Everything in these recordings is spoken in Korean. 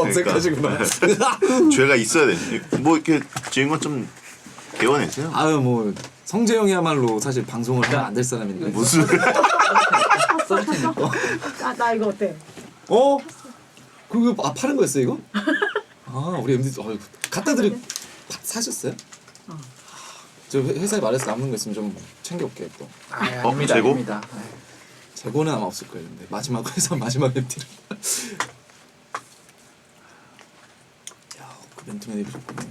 어색하시구나. 죄가 있어야 돼. 뭐 이렇게 주인공 좀 개원해세요. 아유 뭐 성재형이야말로 사실 방송을 하면 안 될 사람인데. 무슨 나 이거 어때? 어? 그거 파는 거였어 이거? 아 우리 MD 갖다 드리 사셨어요? 저 회사에 말해서 남는 거 있으면 좀 챙겨올게요 또. 아닙니다. 재고? 아닙니다. 재고는 아마 없을 거예요. 근데 마지막 회사 마지막 MD를. 야, 그 멘트맨 입으셨군요.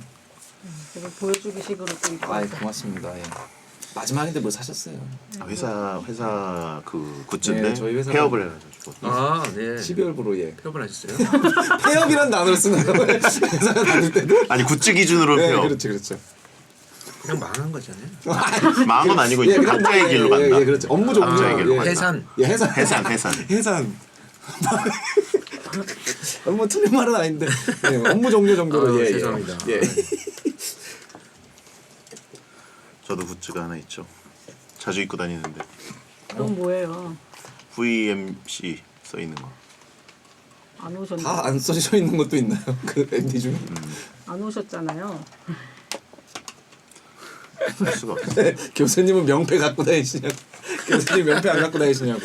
이거 보여주기 식으로 또 입고 아이 왔어. 고맙습니다. 예. 마지막인데 뭘 사셨어요? 회사 그 굿즈인데 네, 저희 회사가- 폐업을 해가지고. 아, 네. 12월부로 예. 폐업을 하셨어요? 폐업이란 단어를 쓰나요? 회사가 다닐 때도? 아니 굿즈 기준으로 네, 폐업. 그렇죠, 그렇죠. 그냥 망한 거잖아요. 망한 건 아니고 예, 이제 그냥 각자의 뭐, 길로 예, 간다. 예, 그렇죠. 업무 종류. 각자의 길로 간다. 해산. 예, 해산. 해산. 뭐 틀린 말은 아닌데 예, 업무 종류 정도로 예, 죄송합니다. 예. 저도 굿즈가 하나 있죠. 자주 입고 다니는데 그건 뭐예요? VMC 써 있는 거. 안 오셨네. 다 안 써져 있는 것도 있나요? 그 MD 중에? 안 오셨잖아요. 할 수가 없어. 교수님은 명패 갖고 다니시냐고. 교수님 명패 안 갖고 다니시냐고.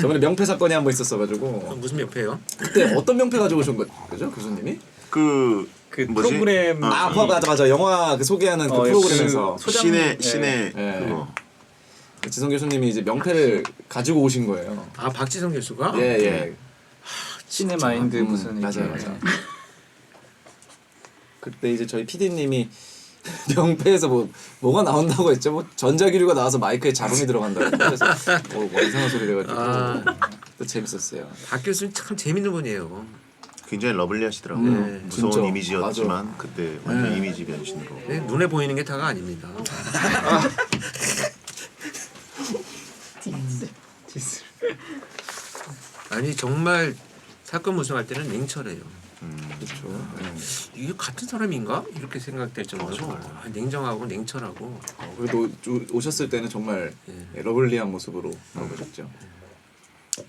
저번에 명패 사건이 한 번 있었어가지고 무슨 명패요? 그때 어떤 명패 가지고 오신 거죠, 교수님이? 그 뭐지? 프로그램 아, 맞아. 영화 그 소개하는 그 프로그램에서 그 소장- 신의 예. 그거. 지성 교수님이 이제 명패를 가지고 오신 거예요. 아, 박지성 교수가? 예, 예. 신의 마인드 무슨 맞아요, 이렇게. 맞아요. 그때 이제 저희 PD님이 명패에서 뭐가 나온다고 했죠? 뭐 전자기류가 나와서 마이크에 자rum이 들어간다고. 그래서 뭐 이상한 소리 돼가지고 또 재밌었어요. 박 교수님 참 재밌는 분이에요. 굉장히 러블리하시더라고요. 네, 무서운 진짜. 이미지였지만 그때 완전 네. 이미지 변신으로. 네, 눈에 보이는 게 다가 아닙니다. 아니 정말 사건 무성할 때는 냉철해요. 그렇죠. 이게 같은 사람인가? 이렇게 생각될 정도로 냉정하고 냉철하고. 그래도 오셨을 때는 정말 러블리한 모습으로 나오셨죠.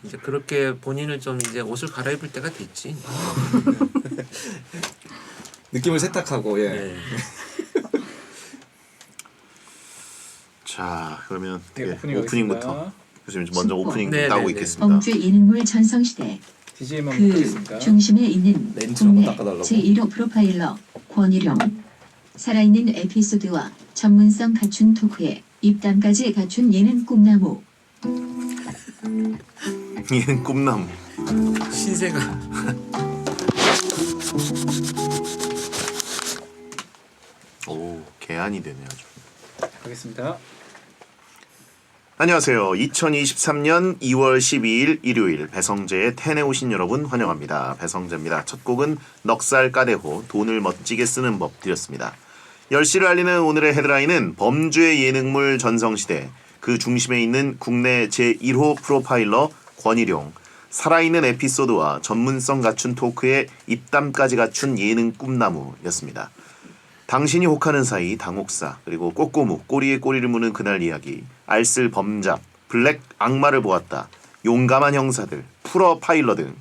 이제 그렇게 본인을 좀 이제 옷을 갈아입을 때가 됐지. 느낌을 세탁하고 예. 네. 자 그러면 네, 예, 오프닝 오프닝부터 하겠습니다. 교수님 먼저 오프닝 네, 따고 네, 네. 있겠습니다. 범죄 예능물 전성시대 DJ만 그 부탁드리겠습니다. 중심에 있는 렌즈 한번 국내 닦아달라고. 제1호 프로파일러 권희룡 살아있는 에피소드와 전문성 갖춘 토크에 입담까지 갖춘 예능 꿈나무 얘는 꿈나무. 신세가 오 개안이 되네 아주. 하겠습니다. 안녕하세요. 2023년 2월 12일 일요일 배성재의 텐에 오신 여러분 환영합니다. 배성재입니다. 첫 곡은 넉살 까대호 돈을 멋지게 쓰는 법 드렸습니다. 10시를 알리는 오늘의 헤드라인은 범죄 예능물 전성시대 그 중심에 있는 국내 제1호 프로파일러 권희룡 살아있는 에피소드와 전문성 갖춘 토크에 입담까지 갖춘 예능 꿈나무였습니다. 당신이 혹하는 사이 당혹사 그리고 꼬꼬무 꼬리에 꼬리를 무는 그날 이야기 알쓸 범잡 블랙 악마를 보았다 용감한 형사들 프로파일러 등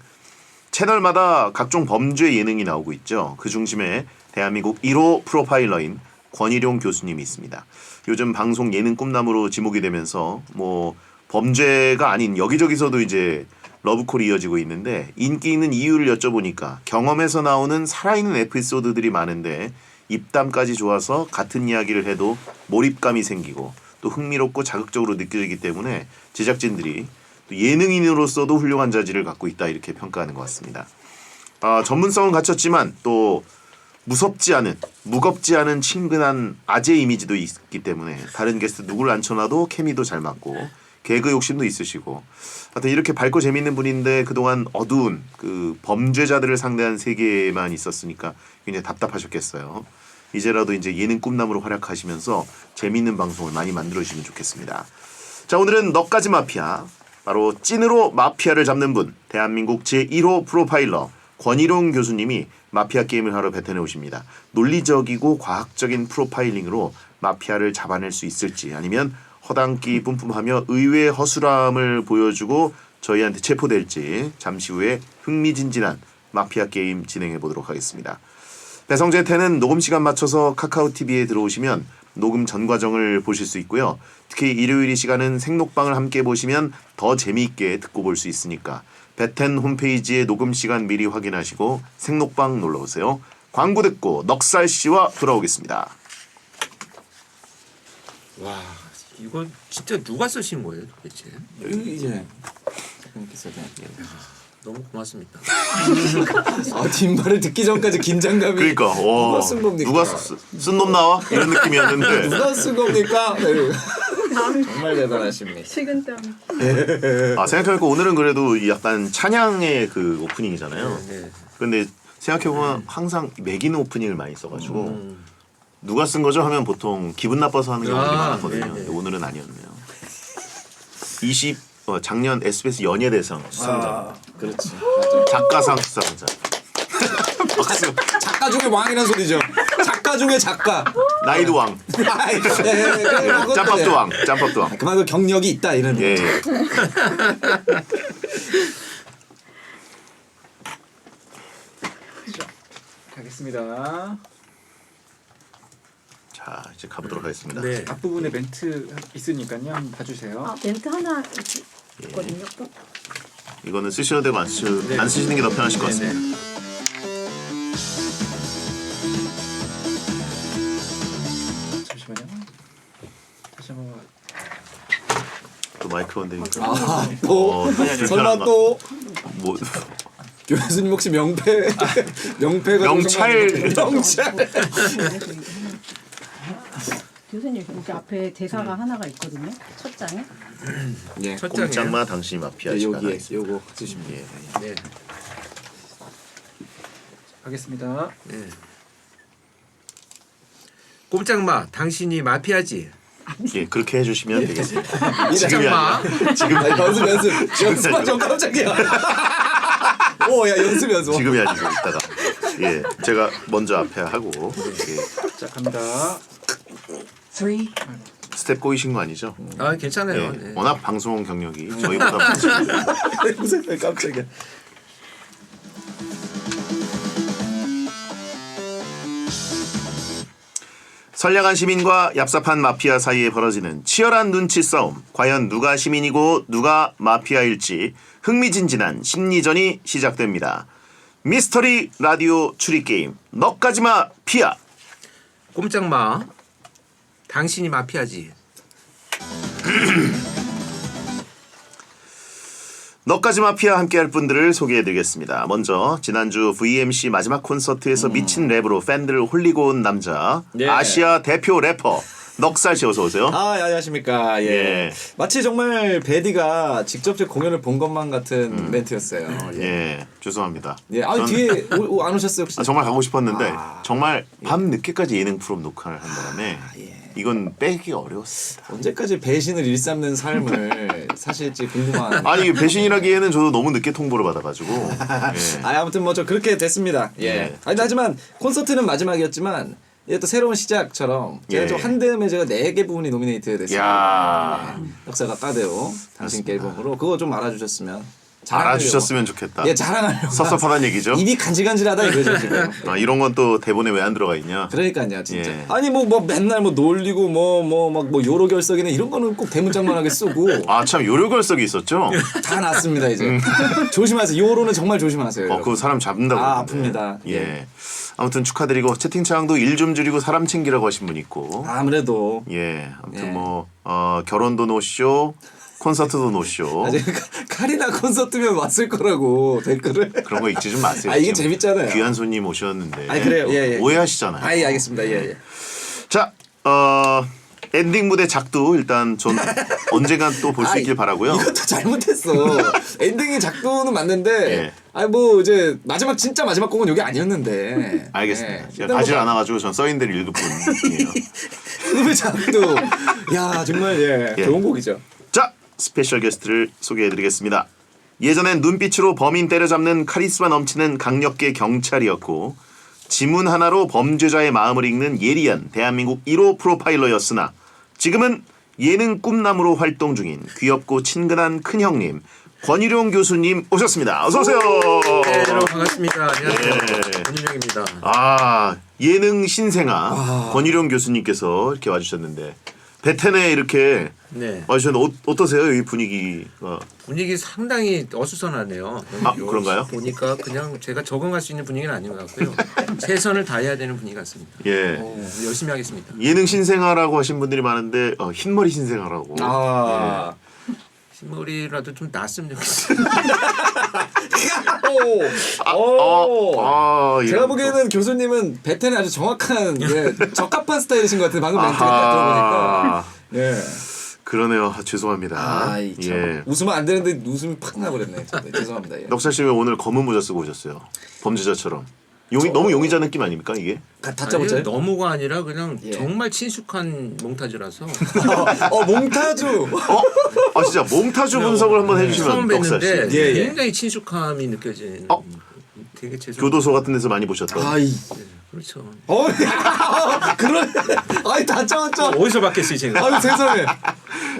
채널마다 각종 범죄 예능이 나오고 있죠. 그 중심에 대한민국 1호 프로파일러인 권희룡 교수님이 있습니다. 요즘 방송 예능 꿈나무로 지목이 되면서 뭐 범죄가 아닌 여기저기서도 이제 러브콜이 이어지고 있는데 인기 있는 이유를 여쭤보니까 경험에서 나오는 살아있는 에피소드들이 많은데 입담까지 좋아서 같은 이야기를 해도 몰입감이 생기고 또 흥미롭고 자극적으로 느껴지기 때문에 제작진들이 또 예능인으로서도 훌륭한 자질을 갖고 있다 이렇게 평가하는 것 같습니다. 전문성은 갖췄지만 또 무섭지 않은 무겁지 않은 친근한 아재 이미지도 있기 때문에 다른 게스트 누구를 앉혀놔도 케미도 잘 맞고 개그 욕심도 있으시고 하여튼 이렇게 밝고 재밌는 분인데 그동안 어두운 그 범죄자들을 상대한 세계만 있었으니까 굉장히 답답하셨겠어요. 이제라도 이제 예능 꿈나무로 활약하시면서 재밌는 방송을 많이 만들어주시면 좋겠습니다. 자 오늘은 너까지 마피아 바로 찐으로 마피아를 잡는 분 대한민국 제1호 프로파일러 권희룡 교수님이 마피아 게임을 하러 베텐에 오십니다. 논리적이고 과학적인 프로파일링으로 마피아를 잡아낼 수 있을지 아니면 허당끼 뿜뿜하며 의외의 허술함을 보여주고 저희한테 체포될지 잠시 후에 흥미진진한 마피아 게임 진행해 보도록 하겠습니다. 배성재 텐은 녹음 시간 맞춰서 카카오 TV에 들어오시면 녹음 전 과정을 보실 수 있고요. 특히 일요일 이 시간은 생록방을 함께 보시면 더 재미있게 듣고 볼 수 있으니까 배텐 홈페이지에 녹음 시간 미리 확인하시고 생록방 놀러 오세요. 광고 듣고 넉살 씨와 돌아오겠습니다. 와 이거 진짜 누가 쓰신 거예요 도대체? 이제 이렇게 너무 고맙습니다. 아 뒷말을 듣기 전까지 긴장감이. 그러니까 누가 쓴 겁니까? 누가 쓴 놈 나와? 이런 느낌이었는데 누가 쓴 겁니까? 네. 정말 대단하십니다. 식은땀. 생각해보니까 오늘은 그래도 약간 찬양의 그 오프닝이잖아요. 네. 근데 생각해보면 항상 매기는 오프닝을 많이 써가지고 누가 쓴 거죠 하면 보통 기분 나빠서 하는 경우가 많았거든요. 네네. 근데 오늘은 아니었네요. 작년 SBS 연예대상 수상자, 그렇지. 맞아. 작가상 수상자. 박수. 작가 중에 왕이라는 소리죠. 작가 중에 작가. 나이도 왕, 짬밥도 왕, 짬밥도 왕. 그만큼 경력이 있다 이런. 예. 가겠습니다. 자 이제 가보도록 하겠습니다. 네. 앞부분에 멘트 있으니까요. 한번 봐주세요. 아 멘트 하나 있거든요. 또. 이거는 쓰셔도 되고 안 쓰시는 게 더 편하실 것 같습니다. 잠시만요. 다시 한번. 또 마이크 원되니까. 또 불편한 설마 거. 또 뭐 교수님 혹시 명패가 명찰. 명찰. 교수님 여기 앞에 대사가 하나가 있거든요. 첫 장에. 예. 첫 장이에요. 꼼짝마 당신이 마피아 네, 시간. 여기에 요거 쓰시면 돼요. 네. 가겠습니다. 네. 꼼짝마 당신이 마피아지. 예, 그렇게 해주시면 되겠습니다. 지금이 꼼짝마. 아니라 지금 아, 연습하죠 깜짝이야. 오야 연습. 지금이 아니고 이따가 예 제가 먼저 앞에 하고 예, 자 갑니다. 스텝 꼬이신 거 아니죠? 아 괜찮아요. 예, 네. 워낙 방송 경력이 저희보다 많으십니다. 무슨 깜짝이야. 선량한 시민과 얍삽한 마피아 사이에 벌어지는 치열한 눈치 싸움. 과연 누가 시민이고 누가 마피아일지 흥미진진한 심리전이 시작됩니다. 미스터리 라디오 추리 게임 너까지마 피아. 꼼짝마 당신이 마피아지. 너까지마 피아 함께할 분들을 소개해드리겠습니다. 먼저 지난주 VMC 마지막 콘서트에서 미친 랩으로 팬들을 홀리고 온 남자 예. 아시아 대표 래퍼 넉살 씨 어서 오세요. 아, 안녕하십니까. 예. 예. 마치 정말 베디가 직접 제 공연을 본 것만 같은 멘트였어요. 예. 예, 죄송합니다. 예. 아, 전- 뒤에 안 오셨어요, 혹시? 정말 가고 싶었는데 아. 정말 밤 늦게까지 예능 프로 녹화를 한 바람에 예. 이건 빼기 어려웠습니다. 언제까지 배신을 일삼는 삶을 사실지 궁금한. 아니 배신이라기에는 저도 너무 늦게 통보를 받아가지고 예. 아무튼 뭐 저 그렇게 됐습니다. 예. 예. 아니 하지만 콘서트는 마지막이었지만 이게 또 새로운 시작처럼 제가 예. 좀 한드음에 제가 4개 부분이 노미네이트 됐습니다. 야 역사가 까대오 당신께 맞습니다. 앨범으로 그거 좀 알아주셨으면 자랑하려고. 알아주셨으면 좋겠다. 예, 자랑하려고. 섭섭하다는 얘기죠. 입이 간질간질하다 이거죠 지금. 이런 건 또 대본에 왜 안 들어가 있냐? 그러니까요, 진짜. 예. 아니 뭐 맨날 뭐 놀리고 뭐 요로 결석이네 이런 거는 꼭 대문짝만하게 쓰고 아 참 요료결석이 있었죠? 다 났습니다 이제. 조심하세요. 요로는 정말 조심하세요. 그거 사람 잡는다고. 아, 그러는데. 아픕니다. 예. 예. 아무튼 축하드리고 채팅창도 일 좀 줄이고 사람 챙기라고 하신 분 있고. 아무래도 예. 아무튼 예. 뭐 결혼도 노쇼, 콘서트도 노쇼. 아직 카리나 콘서트면 왔을 거라고 댓글을. 그런 거 읽지 좀 마세요. 아, 이게 지금 재밌잖아요. 귀한 손님 오셨는데. 아니, 그래요. 예, 예. 오해하시잖아요. 아예 알겠습니다. 예. 자, 엔딩 무대 작두 일단 전 언젠간 또 볼 수 있길 바라고요. 이것도 잘못했어. 엔딩이 작도는 맞는데, 예. 아니 뭐 이제 진짜 마지막 곡은 여기 아니었는데. 알겠습니다. 예. 제가 가지 않아가지고 전 써인 대로 읽을 뿐이에요. 왜 작도? 야 정말 예. 좋은 곡이죠. 자, 스페셜 게스트를 소개해드리겠습니다. 예전엔 눈빛으로 범인 때려잡는 카리스마 넘치는 강력계 경찰이었고 지문 하나로 범죄자의 마음을 읽는 예리한 대한민국 1호 프로파일러였으나 지금은 예능 꿈나무로 활동 중인 귀엽고 친근한 큰형님 권일용 교수님 오셨습니다. 어서 오세요. 네, 여러분 반갑습니다. 안녕하세요. 예. 권윤영입니다. 아 예능 신생아 권일용 교수님께서 이렇게 와주셨는데 베텐에 이렇게 네. 와주셨는데 어떠세요? 이 분위기가 분위기 상당히 어수선하네요. 아, 그런가요? 보니까 그냥 제가 적응할 수 있는 분위기는 아닌 것 같고요. 최선을 다해야 되는 분위기 같습니다. 예 열심히 하겠습니다. 예능 신생아라고 하신 분들이 많은데 흰머리 신생아라고 아. 흰머리라도 좀 났으면 좋겠어요. 예. 제가 보기에는 교수님은 베텐에 아주 정확한 적합한 스타일이신 것 같아요. 방금 멘트가 딱 들어보니까. 예. 그러네요. 죄송합니다. 아이 참. 예. 웃으면 안 되는데 웃음이 팍 나버렸네. 네, 죄송합니다. 예. 넉살 씨 왜 오늘 검은 모자 쓰고 오셨어요? 범죄자처럼. 너무 용의자 느낌 아닙니까 이게? 다짜 아니, 붙여요? 너무가 아니라 그냥 예. 정말 친숙한 몽타주라서 몽타주. 아 진짜 몽타주 분석을 한번 해주시면 처음 넉살 씨. 뵀는데 예, 예. 굉장히 친숙함이 느껴지는 되게 죄송. 교도소 같은 데서 많이 보셨던. 아이. 그렇죠. 그런. 아이 다짜 맞죠. 어디서 봤겠어요 제가. 아유 세상에.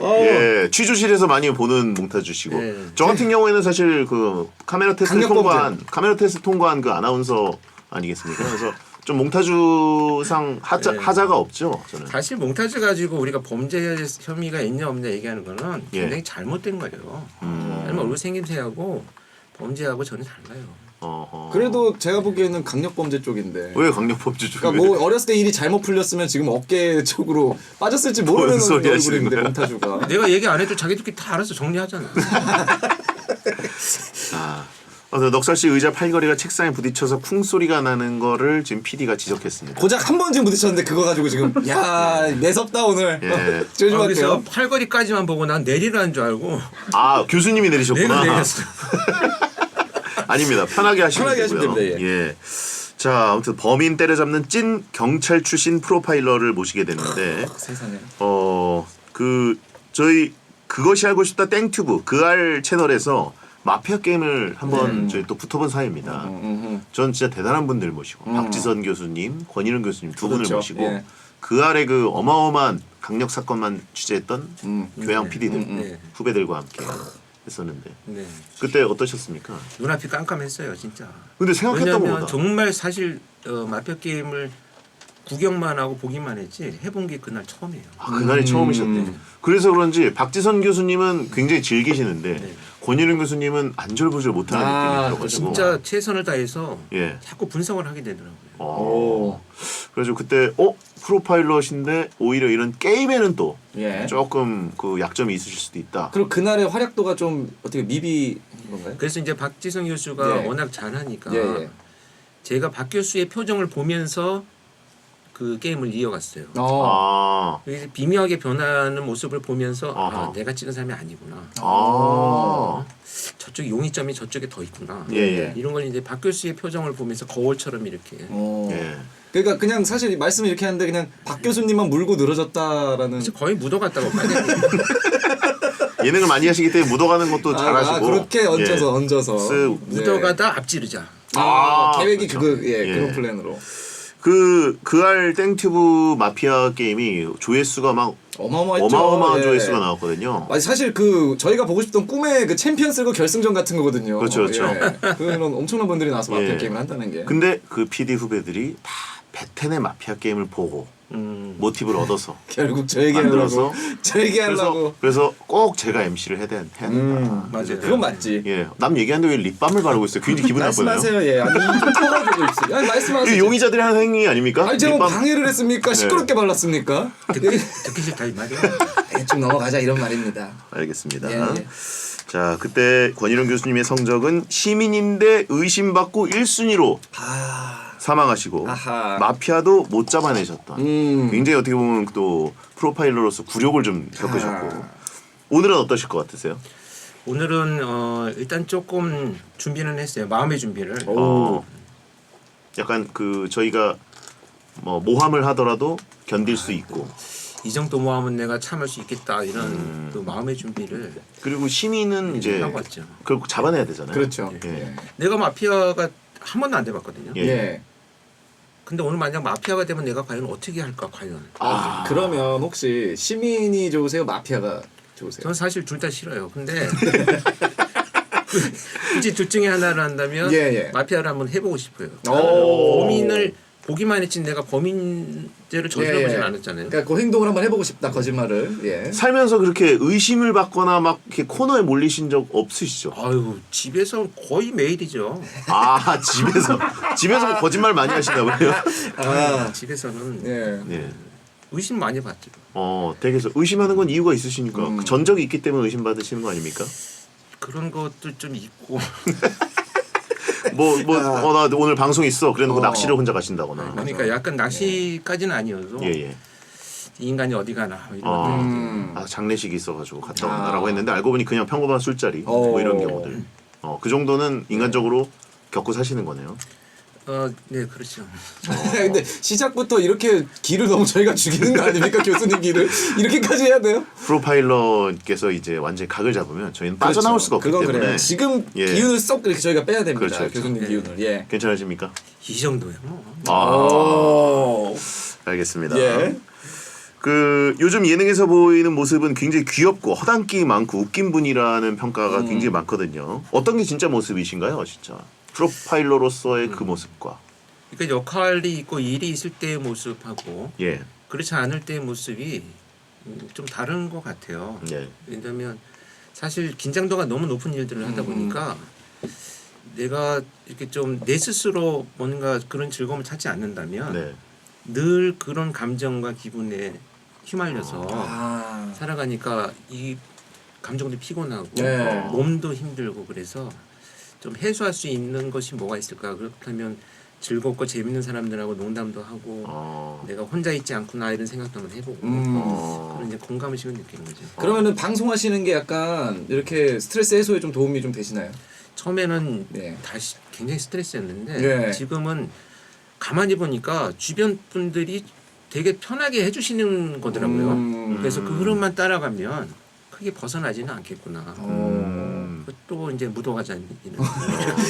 예, 취조실에서 많이 보는 몽타주시고 네. 저 같은 경우에는 사실 그 카메라 테스트 강력범죄. 통과한 그 아나운서 아니겠습니까? 그래서 좀 몽타주상 네. 하자가 없죠. 저는. 사실 몽타주 가지고 우리가 범죄 혐의가 있냐 없냐 얘기하는 거는 예. 굉장히 잘못된 거예요. 왜냐면 얼굴 생김새하고 범죄하고 전혀 달라요. 그래도 제가 보기에는 강력범죄 쪽인데. 왜 강력범죄 중? 그러니까 뭐 어렸을 때 일이 잘못 풀렸으면 지금 어깨 쪽으로 빠졌을지 모르는 뭔 소리 하시는 얼굴인데 거야? 몽타주가. 내가 얘기 안 해도 자기들끼리 다 알아서 정리하잖아. 넉살 씨 의자 팔걸이가 책상에 부딪혀서 쿵 소리가 나는 거를 지금 PD가 지적했습니다. 고작 한 번 지금 부딪혔는데 그거 가지고 지금 야 매섭다 오늘. 예. 조심할게요. 그래서 팔걸이까지만 보고 난 내리라는 줄 알고 아 교수님이 내리셨구나. 내렸어. 아닙니다. 편하게 하시면 편하게 하시면 되고요. 됩니다, 예. 자 아무튼 범인 때려잡는 찐 경찰 출신 프로파일러를 모시게 됐는데 세상에. 그 저희 그것이 알고 싶다 땡튜브 그알 채널에서 마피아 게임을 한번 저희 또 붙어본 사이입니다. 전 진짜 대단한 분들 모시고 박지선 교수님, 권일은 교수님 두 분을 그렇죠. 모시고 예. 그 아래 그 어마어마한 강력 사건만 취재했던 교양 PD들 네. 후배들과 함께 했었는데 네. 그때 어떠셨습니까? 눈앞이 깜깜했어요 진짜. 근데 생각했던 왜냐면 것보다 정말 사실 마피아 게임을 구경만 하고 보기만 했지 해본 게 그날 처음이에요. 그날이 처음이셨대. 그래서 그런지 박지선 교수님은 굉장히 즐기시는데 네. 권일은 교수님은 안절부절 못하는 느낌이 들어가지고 진짜 최선을 다해서 예. 자꾸 분석을 하게 되더라고요. 오. 그래서 그때 프로파일러신데 오히려 이런 게임에는 또 예. 조금 그 약점이 있으실 수도 있다. 그리고 그날의 활약도가 좀 어떻게 미비인 건가요? 그래서 이제 박지성 교수가 예. 워낙 잘하니까 예. 제가 박 교수의 표정을 보면서 그 게임을 이어갔어요. 아, 그래서 비묘하게 변하는 모습을 보면서 어허. 내가 찍은 사람이 아니구나. 아, 저쪽 용의점이 저쪽에 더 있구나. 예. 이런 걸 이제 박 교수의 표정을 보면서 거울처럼 이렇게. 예. 그러니까 그냥 사실 말씀을 이렇게 하는데 그냥 박 교수님만 물고 늘어졌다라는. 그래서 거의 묻어갔다고 봐야 돼. 예능을 많이 하시기 때문에 묻어가는 것도 잘하시고 그렇게 얹어서 쓱 네. 묻어가다 앞지르자. 계획이 그렇죠. 예, 그런 플랜으로. 그알 땡튜브 마피아 게임이 조회수가 막 어마어마했죠. 어마어마한 예. 조회수가 나왔거든요. 아니 사실 그 저희가 보고 싶던 꿈의 그 챔피언 쓸고 결승전 같은 거거든요. 그렇죠. 예. 그런 엄청난 분들이 나와서 마피아 예. 게임을 한다는 게. 근데 그 PD 후배들이 다 베텐의 마피아 게임을 보고 모티브를 얻어서 결국 저 얘기 만들어서 하려고 저 얘기 하려고. 그래서 꼭 제가 MC를 해야 된다. 맞아요. 그건 맞지. 예, 남 얘기하는데 왜 립밤을 바르고 있어요? 굉장히 기분 나쁘네요. 말씀하세요. 예. 아니 좀 터가지고 있어요. 아니 말씀하세요. 이 용의자들이 하는 행위 아닙니까? 아니 제가 뭐 립밤. 방해를 했습니까? 시끄럽게 발랐습니까? 듣기 싫다 이 말이야. 대충 넘어가자 이런 말입니다. 알겠습니다. 예. 자, 그때 권일원 교수님의 성적은 시민인데 의심받고 1순위로 사망하시고 아하. 마피아도 못 잡아내셨던 굉장히 어떻게 보면 또 프로파일러로서 굴욕을 좀 겪으셨고 오늘은 어떠실 것 같으세요? 오늘은 일단 조금 준비는 했어요. 마음의 준비를. 약간 그 저희가 뭐 모함을 하더라도 견딜 수 있고 이 정도 모함은 내가 참을 수 있겠다 이런 그 마음의 준비를 그리고 시민은 이제 하고 왔죠. 결국 잡아내야 되잖아요. 그렇죠. 예. 내가 마피아가 한 번도 안 돼봤거든요. 예. 예. 근데 오늘 만약 마피아가 되면 내가 과연 어떻게 할까 과연. 그러면 혹시 시민이 좋으세요? 마피아가 좋으세요? 저는 사실 둘 다 싫어요. 근데 굳이 둘 중에 하나를 한다면 예, 예. 마피아를 한번 해보고 싶어요. 오. 범인을 보기만 했지 내가 범인죄를 저질러보진 않았잖아요. 그러니까 그 행동을 한번 해보고 싶다 거짓말을. 예. 살면서 그렇게 의심을 받거나 막 이렇게 코너에 몰리신 적 없으시죠? 아유 집에서 거의 매일이죠. 아 집에서 뭐 거짓말 많이 하시나 봐요. 아, 집에서는 예. 네. 의심 많이 받죠. 댁에서 의심하는 건 이유가 있으시니까 그 전적이 있기 때문에 의심 받으시는 거 아닙니까? 그런 것들 좀 있고 나 오늘 방송 있어. 그래놓고 어. 낚시를 혼자 가신다거나. 그러니까 약간 낚시까지는 아니어도 예. 이 인간이 어디 가나 뭐 이런 음. 아 장례식이 있어가지고 갔다 온다라고 했는데 알고 보니 그냥 평범한 술자리 어. 뭐 이런 경우들. 그 정도는 인간적으로 겪고 사시는 거네요. 네 그렇죠. 근데 시작부터 이렇게 기를 너무 저희가 죽이는 거 아닙니까 교수님 기를 이렇게까지 해야 돼요? 프로파일러께서 이제 완전히 각을 잡으면 저희는 빠져나올 수가 없기 그건 때문에 그래요. 지금 예. 기운을 쏙 이렇게 저희가 빼야 됩니다. 그렇죠. 교수님 네. 기운을. 예. 괜찮으십니까? 이 정도야 뭐. 오. 알겠습니다. 예. 그 요즘 예능에서 보이는 모습은 굉장히 귀엽고 허당끼 많고 웃긴 분이라는 평가가 굉장히 많거든요. 어떤 게 진짜 모습이신가요, 진짜? 프로파일러로서의 그 모습과 그러니까 역할이 있고 일이 있을 때의 모습하고 예, 그렇지 않을 때의 모습이 좀 다른 것 같아요. 예, 왜냐하면 사실 긴장도가 너무 높은 일들을 하다 보니까 내가 이렇게 좀 내 스스로 뭔가 그런 즐거움을 찾지 않는다면 네, 늘 그런 감정과 기분에 휘말려서 아. 살아가니까 이 감정도 피곤하고 네. 몸도 힘들고 그래서 좀 해소할 수 있는 것이 뭐가 있을까? 그렇다면 즐겁고 재밌는 사람들하고 농담도 하고 내가 혼자 있지 않구나 이런 생각도 한번 해보고 그런 이제 공감의식을 느끼는 거죠. 그러면은 방송하시는 게 약간 이렇게 스트레스 해소에 좀 도움이 좀 되시나요? 처음에는 네. 다시 굉장히 스트레스였는데 네. 지금은 가만히 보니까 주변 분들이 되게 편하게 해주시는 거더라고요. 그래서 그 흐름만 따라가면 크게 벗어나지는 않겠구나. 또 이제 묻어가자는 얘기는.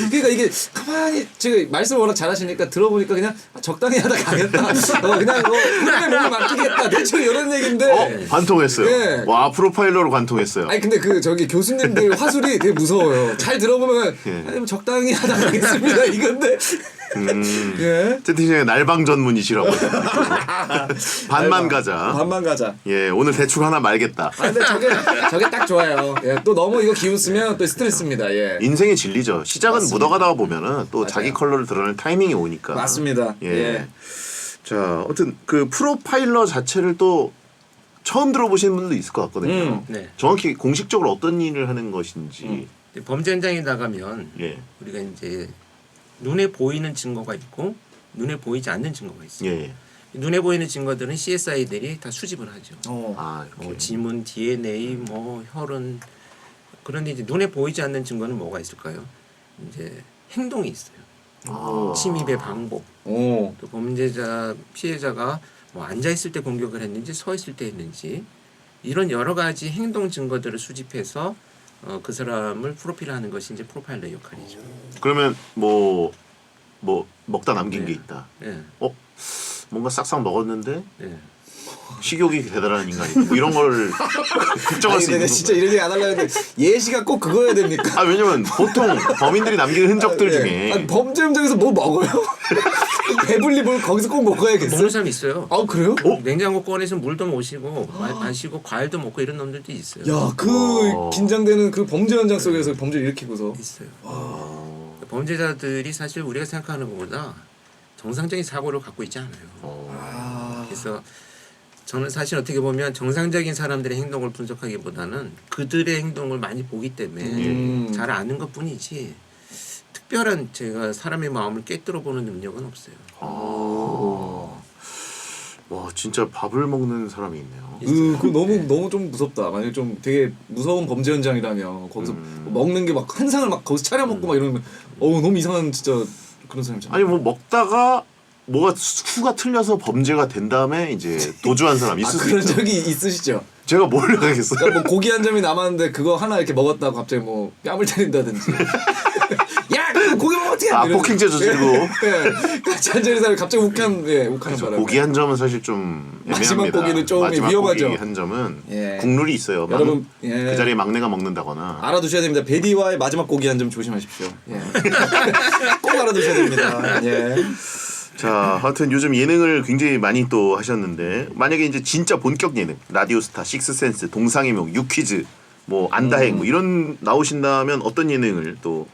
그러니까 이게 가만히 지금 말씀 워낙 잘하시니까 들어보니까 그냥 적당히 하다 가겠다. 그냥 흐름에 몸을 맡기겠다. 대충 이런 얘기인데. 관통했어요. 예. 와 프로파일러로 관통했어요. 아니 근데 그 저기 교수님들 화술이 되게 무서워요. 잘 들어보면 예. 아니 뭐 적당히 하다 가겠습니다. 이건데. 예. 채팅창에 날방 전문이시라고. 반만 가자. 반만 가자. 예, 오늘 대충 하나 말겠다. 아 근데 저게 딱 좋아요. 예, 또 너무 이거 기운 쓰면 또 스트레스입니다. 예. 인생의 진리죠. 시작은 맞습니다. 묻어가다가 보면은 또 맞아요. 자기 컬러를 드러낼 타이밍이 오니까. 맞습니다. 예. 예. 자, 아무튼 그 프로파일러 자체를 또 처음 들어보시는 분들도 있을 것 같거든요. 네. 정확히 공식적으로 어떤 일을 하는 것인지. 범죄 현장에 나가면 예. 우리가 이제 눈에 보이는 증거가 있고 눈에 보이지 않는 증거가 있어요. 예. 눈에 보이는 증거들은 CSI들이 다 수집을 하죠. 아, 이렇게. 뭐 지문, DNA, 뭐 혈흔. 그런데 이제 눈에 보이지 않는 증거는 뭐가 있을까요? 이제 행동이 있어요. 침입의 방법. 오. 또 범죄자 피해자가 뭐 앉아 있을 때 공격을 했는지 서 있을 때 했는지 이런 여러 가지 행동 증거들을 수집해서 그 사람을 프로필하는 것이 이제 프로파일러 역할이죠. 그러면 뭐 먹다 남긴 게 있다. 네. 뭔가 싹싹 먹었는데 네. 식욕이 대단한 인간이다. 뭐 이런 걸 특정할 아니 수 근데 있는 진짜 건가요? 이런 얘기 안 하려고 했는데 예시가 꼭 그거여야 됩니까? 아 왜냐면 보통 범인들이 남기는 흔적들 중에 아니, 범죄 현장에서 뭐 먹어요? 배불리 뭘 거기서 꼭 먹어야겠어요? 먹는 사람 있어요. 아 그래요? 냉장고 꺼내서 물도 마시고 마시고 과일도 먹고 이런 놈들도 있어요. 야, 그 긴장되는 그 범죄 현장 속에서 범죄를 일으키고서. 있어요. 범죄자들이 사실 우리가 생각하는 것보다 정상적인 사고를 갖고 있지 않아요. 그래서 저는 사실 어떻게 보면 정상적인 사람들의 행동을 분석하기보다는 그들의 행동을 많이 보기 때문에 잘 아는 것뿐이지 특별한 제가 사람의 마음을 꿰뚫어 보는 능력은 없어요. 와 진짜 밥을 먹는 사람이 있네요. 그거 너무 좀 무섭다. 만약 좀 되게 무서운 범죄 현장이라면 거기서 먹는 게 막 한 상을 막 거기서 차려 먹고 막 이러면 너무 이상한 진짜 그런 사람이잖아. 아니 뭐 먹다가 뭐가 수가 틀려서 범죄가 된 다음에 이제 도주한 사람 있을 수 그런 있죠. 적이 있으시죠? 제가 뭘 하겠어요. 그러니까 뭐 고기 한 점이 남았는데 그거 하나 이렇게 먹었다고 갑자기 뭐 뺨을 때린다든지. 야, 그 고기 먹었다. 어떻게 아, 폭행죄 저지르고. 예. 같이 앉아있는 사람이 갑자기 욱하는 바람에 고기 한 점은 사실 좀 마지막 애매합니다. 고기는 좀 마지막 위험하죠. 고기 한 점은 예. 국룰이 있어요. 여러분, 예. 그 자리에 막내가 먹는다거나. 알아두셔야 됩니다. 베디와의 마지막 고기 한 점 조심하십시오. 예. 꼭 알아두셔야 됩니다. 예. 자, 하여튼 요즘 예능을 굉장히 많이 또 하셨는데 만약에 이제 진짜 본격 예능, 라디오스타, 식스센스, 동상이몽, 유퀴즈, 뭐 안다행 뭐 이런 나오신다면 어떤 예능을 또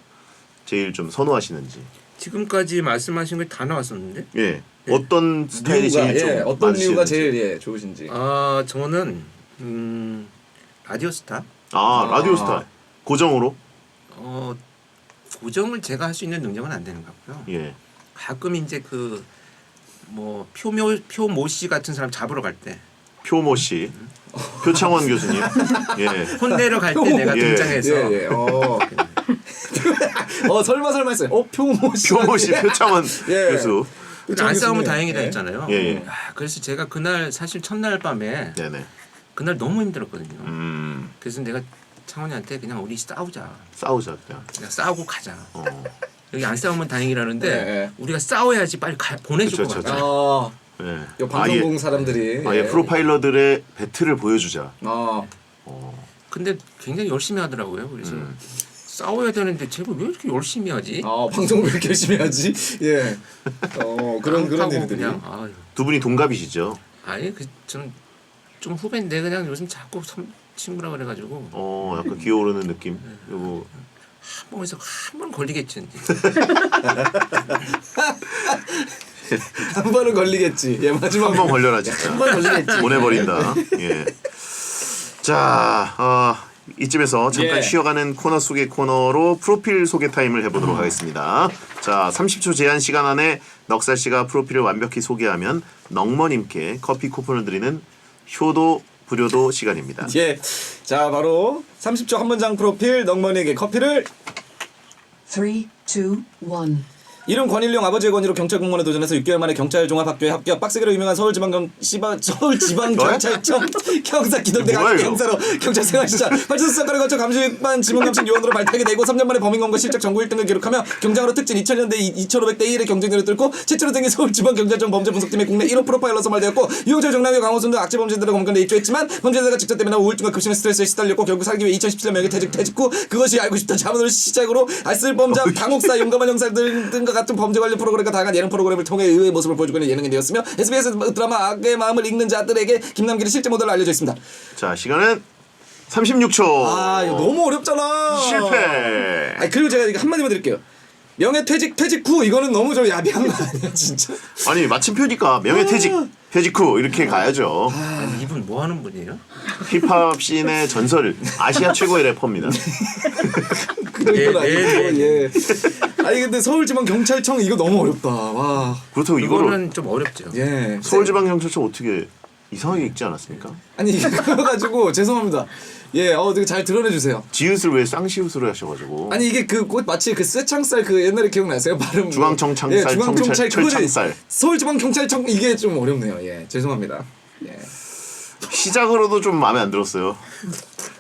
제일 좀 선호하시는지. 지금까지 말씀하신 거 다 나왔었는데. 예. 어떤 스타일이 제일 좀 어떤 이유가 맞으시는지. 제일 좋으신지. 아 저는 라디오스타. 라디오스타 고정으로. 고정을 제가 할 수 있는 능력은 안 되는 것 같고요. 예. 가끔 이제 그 뭐 표모 씨 같은 사람 잡으러 갈 때 표모 씨, 표창원 교수님. 예. 혼내러 갈 때 내가 예. 등장해서 예. 설마 했어요. 표모 씨. 표모 씨, 표창원 예. 교수. 안 싸우면 다행이다 예. 했잖아요. 예, 예. 그래서 제가 그날 사실 첫날 밤에 네네. 그날 너무 힘들었거든요. 그래서 내가 창원이한테 그냥 우리 싸우자. 싸우자 그냥. 그냥 싸우고 가자. 어. 여기 안 싸우면 다행이라는데 예. 우리가 싸워야지 빨리 보내주고 그쵸, 가자. 예. 방송국 사람들이 아예 프로파일러들의 배틀을 보여주자. 근데 굉장히 열심히 하더라고요. 그래서 싸워야 되는데 제가 왜 이렇게 열심히 하지? 방송을 왜 이렇게 열심히 하지? 예. 그런 하고 일들이. 그냥 아유. 두 분이 동갑이시죠? 아니 저는 좀 후배인데 그냥 요즘 자꾸 친구라 그래가지고 약간 기어오르는 느낌. 요거 한 번에서 한 번 걸리겠지. 한 번은 걸리겠지. 예, 마지막 한 번 걸려라 진짜. 한 번 걸리겠지. 보내버린다. 예. 자, 이쯤에서 잠깐 예. 쉬어가는 코너 속의 코너로 프로필 소개 타임을 해보도록 하겠습니다. 자, 30초 제한 시간 안에 넉살 씨가 프로필을 완벽히 소개하면 넉머님께 커피 쿠폰을 드리는 효도 불효도 시간입니다. 예. 자, 바로 30초 한 문장 프로필 넉머니에게 커피를 3, 2, 1. 이름 권일용 아버지의 권위로 경찰 공무원에 도전해서 6개월 만에 경찰 종합학교에 합격. 빡세게로 유명한 서울지방경찰청 경사 기동대 뭐예요? 경사로 경찰 생활 시작. 8수사건을 거쳐 감식반 지문감식 요원으로 발탁이 되고 3년 만에 범인검거 실적 전국 1등을 기록하며 경장으로 특진 2000년대 2500대 1의 경쟁률을 뚫고 최초로 생긴 서울지방경찰청 범죄분석팀의 국내 1호 프로파일러 선발되었고 유영철 정남규 강호순 등 악재 범죄자들을 검거에 입조했지만 범죄자가 직접 때문에 우울증과 급심한 스트레스에 시달렸고 결국 살기 위해 2017년 명예퇴직 후 그것이 알고 싶다 자문을 시작으로 알쓸범자 강옥사 용감한 형사들 등과 같은 범죄 관련 프로그램과 다양한 예능 프로그램을 통해 의외의 모습을 보여주고 있는 예능이 되었으며 SBS 드라마 악의 마음을 읽는 자들에게 김남길이 실제 모델로 알려져 있습니다. 자, 시간은 36초. 이거 너무 어렵잖아. 실패. 그리고 제가 이거 한마디만 드릴게요. 명예퇴직 퇴직 후 이거는 너무 좀 야비한 거 아니야 진짜. 아니 마침표니까 명예퇴직 퇴직 후 이렇게 가야죠. 아니 이분 뭐 하는 분이에요? 힙합 씬의 전설 아시아 최고의 래퍼입니다. 그런 건 네, 아니고 네, 예. 아니 근데 서울지방경찰청 이거 너무 어렵다. 와. 그렇다고 이거를 이거는 좀 어렵죠. 예. 서울지방경찰청 어떻게 이상하게 읽지 않았습니까? 아니 이거 가지고 죄송합니다. 예, 되게 잘 드러내 주세요. 지읒을 왜 쌍시읒으로 하셔가지고. 아니 이게 곧 마치 그 쇠창살 그 옛날에 기억나세요? 발음 중앙청창살, 예, 중앙청찰 철창살. 서울지방경찰청 이게 좀 어렵네요. 예, 죄송합니다. 예. 시작으로도 좀 마음에 안 들었어요.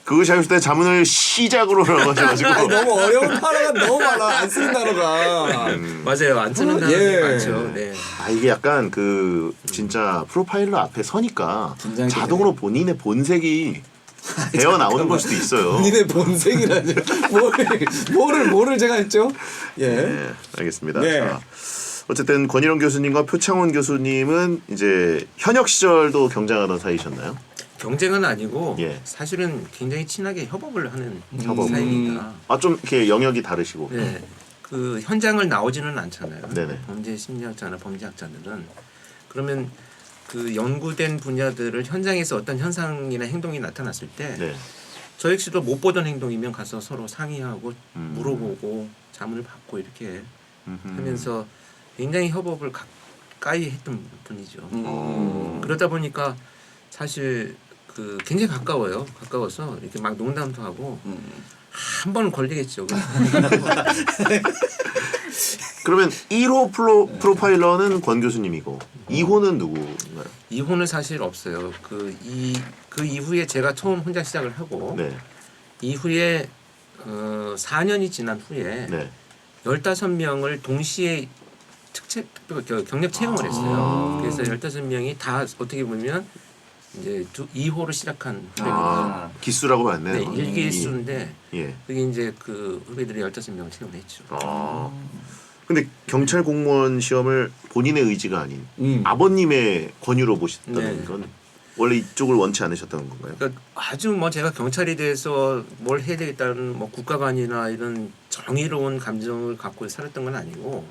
그것이 하실 때 자문을 시작으로 하고 하셔가지고. 너무 어려운 단어가 너무 많아. 안 쓰는 단어가. 맞아요. 안 쓰는 단어가 예. 많죠. 네. 이게 약간 그 진짜 프로파일러 앞에 서니까 긴장이 자동으로 본인의 본색이 배어 나오는 걸 수도 있어요. 본인의 본색이라뇨. 뭐를 제가 했죠? 예. 네, 알겠습니다. 네. 자, 어쨌든 권일원 교수님과 표창원 교수님은 이제 현역 시절도 경쟁하던 사이셨나요? 경쟁은 아니고 예. 사실은 굉장히 친하게 협업을 하는 협업. 사이입니다. 좀 이렇게 영역이 다르시고. 네. 그 현장을 나오지는 않잖아요. 네네. 범죄 심리학자나 범죄학자들은 그러면 그 연구된 분야들을 현장에서 어떤 현상이나 행동이 나타났을 때 네. 저 역시도 못 보던 행동이면 가서 서로 상의하고 물어보고 자문을 받고 이렇게 하면서 굉장히 협업을 가까이 했던 분이죠. 그러다 보니까 사실 그 굉장히 가까워서 이렇게 막 농담도 하고 한 번 걸리겠죠. 그러면 1호 프로파일러는 권 교수님이고 2호는 누구인가요? 2호는 사실 없어요. 그 이후에 제가 처음 혼자 시작을 하고 네. 이후에 4년이 지난 후에 네. 15명을 동시에 경력 채용을 했어요. 그래서 15명이 다 어떻게 보면 이제 2호로 시작한 아, 기수라고 봤네요. 네, 1기수인데 예. 그게 이제 그 후배들이 15명을 채용을 했죠. 근데 경찰 공무원 시험을 본인의 의지가 아닌 아버님의 권유로 보셨다는 네. 건 원래 이쪽을 원치 않으셨다는 건가요? 그러니까 아주 뭐 제가 경찰에 대해서 뭘 해야 되겠다는 뭐 국가관이나 이런 정의로운 감정을 갖고 살았던 건 아니고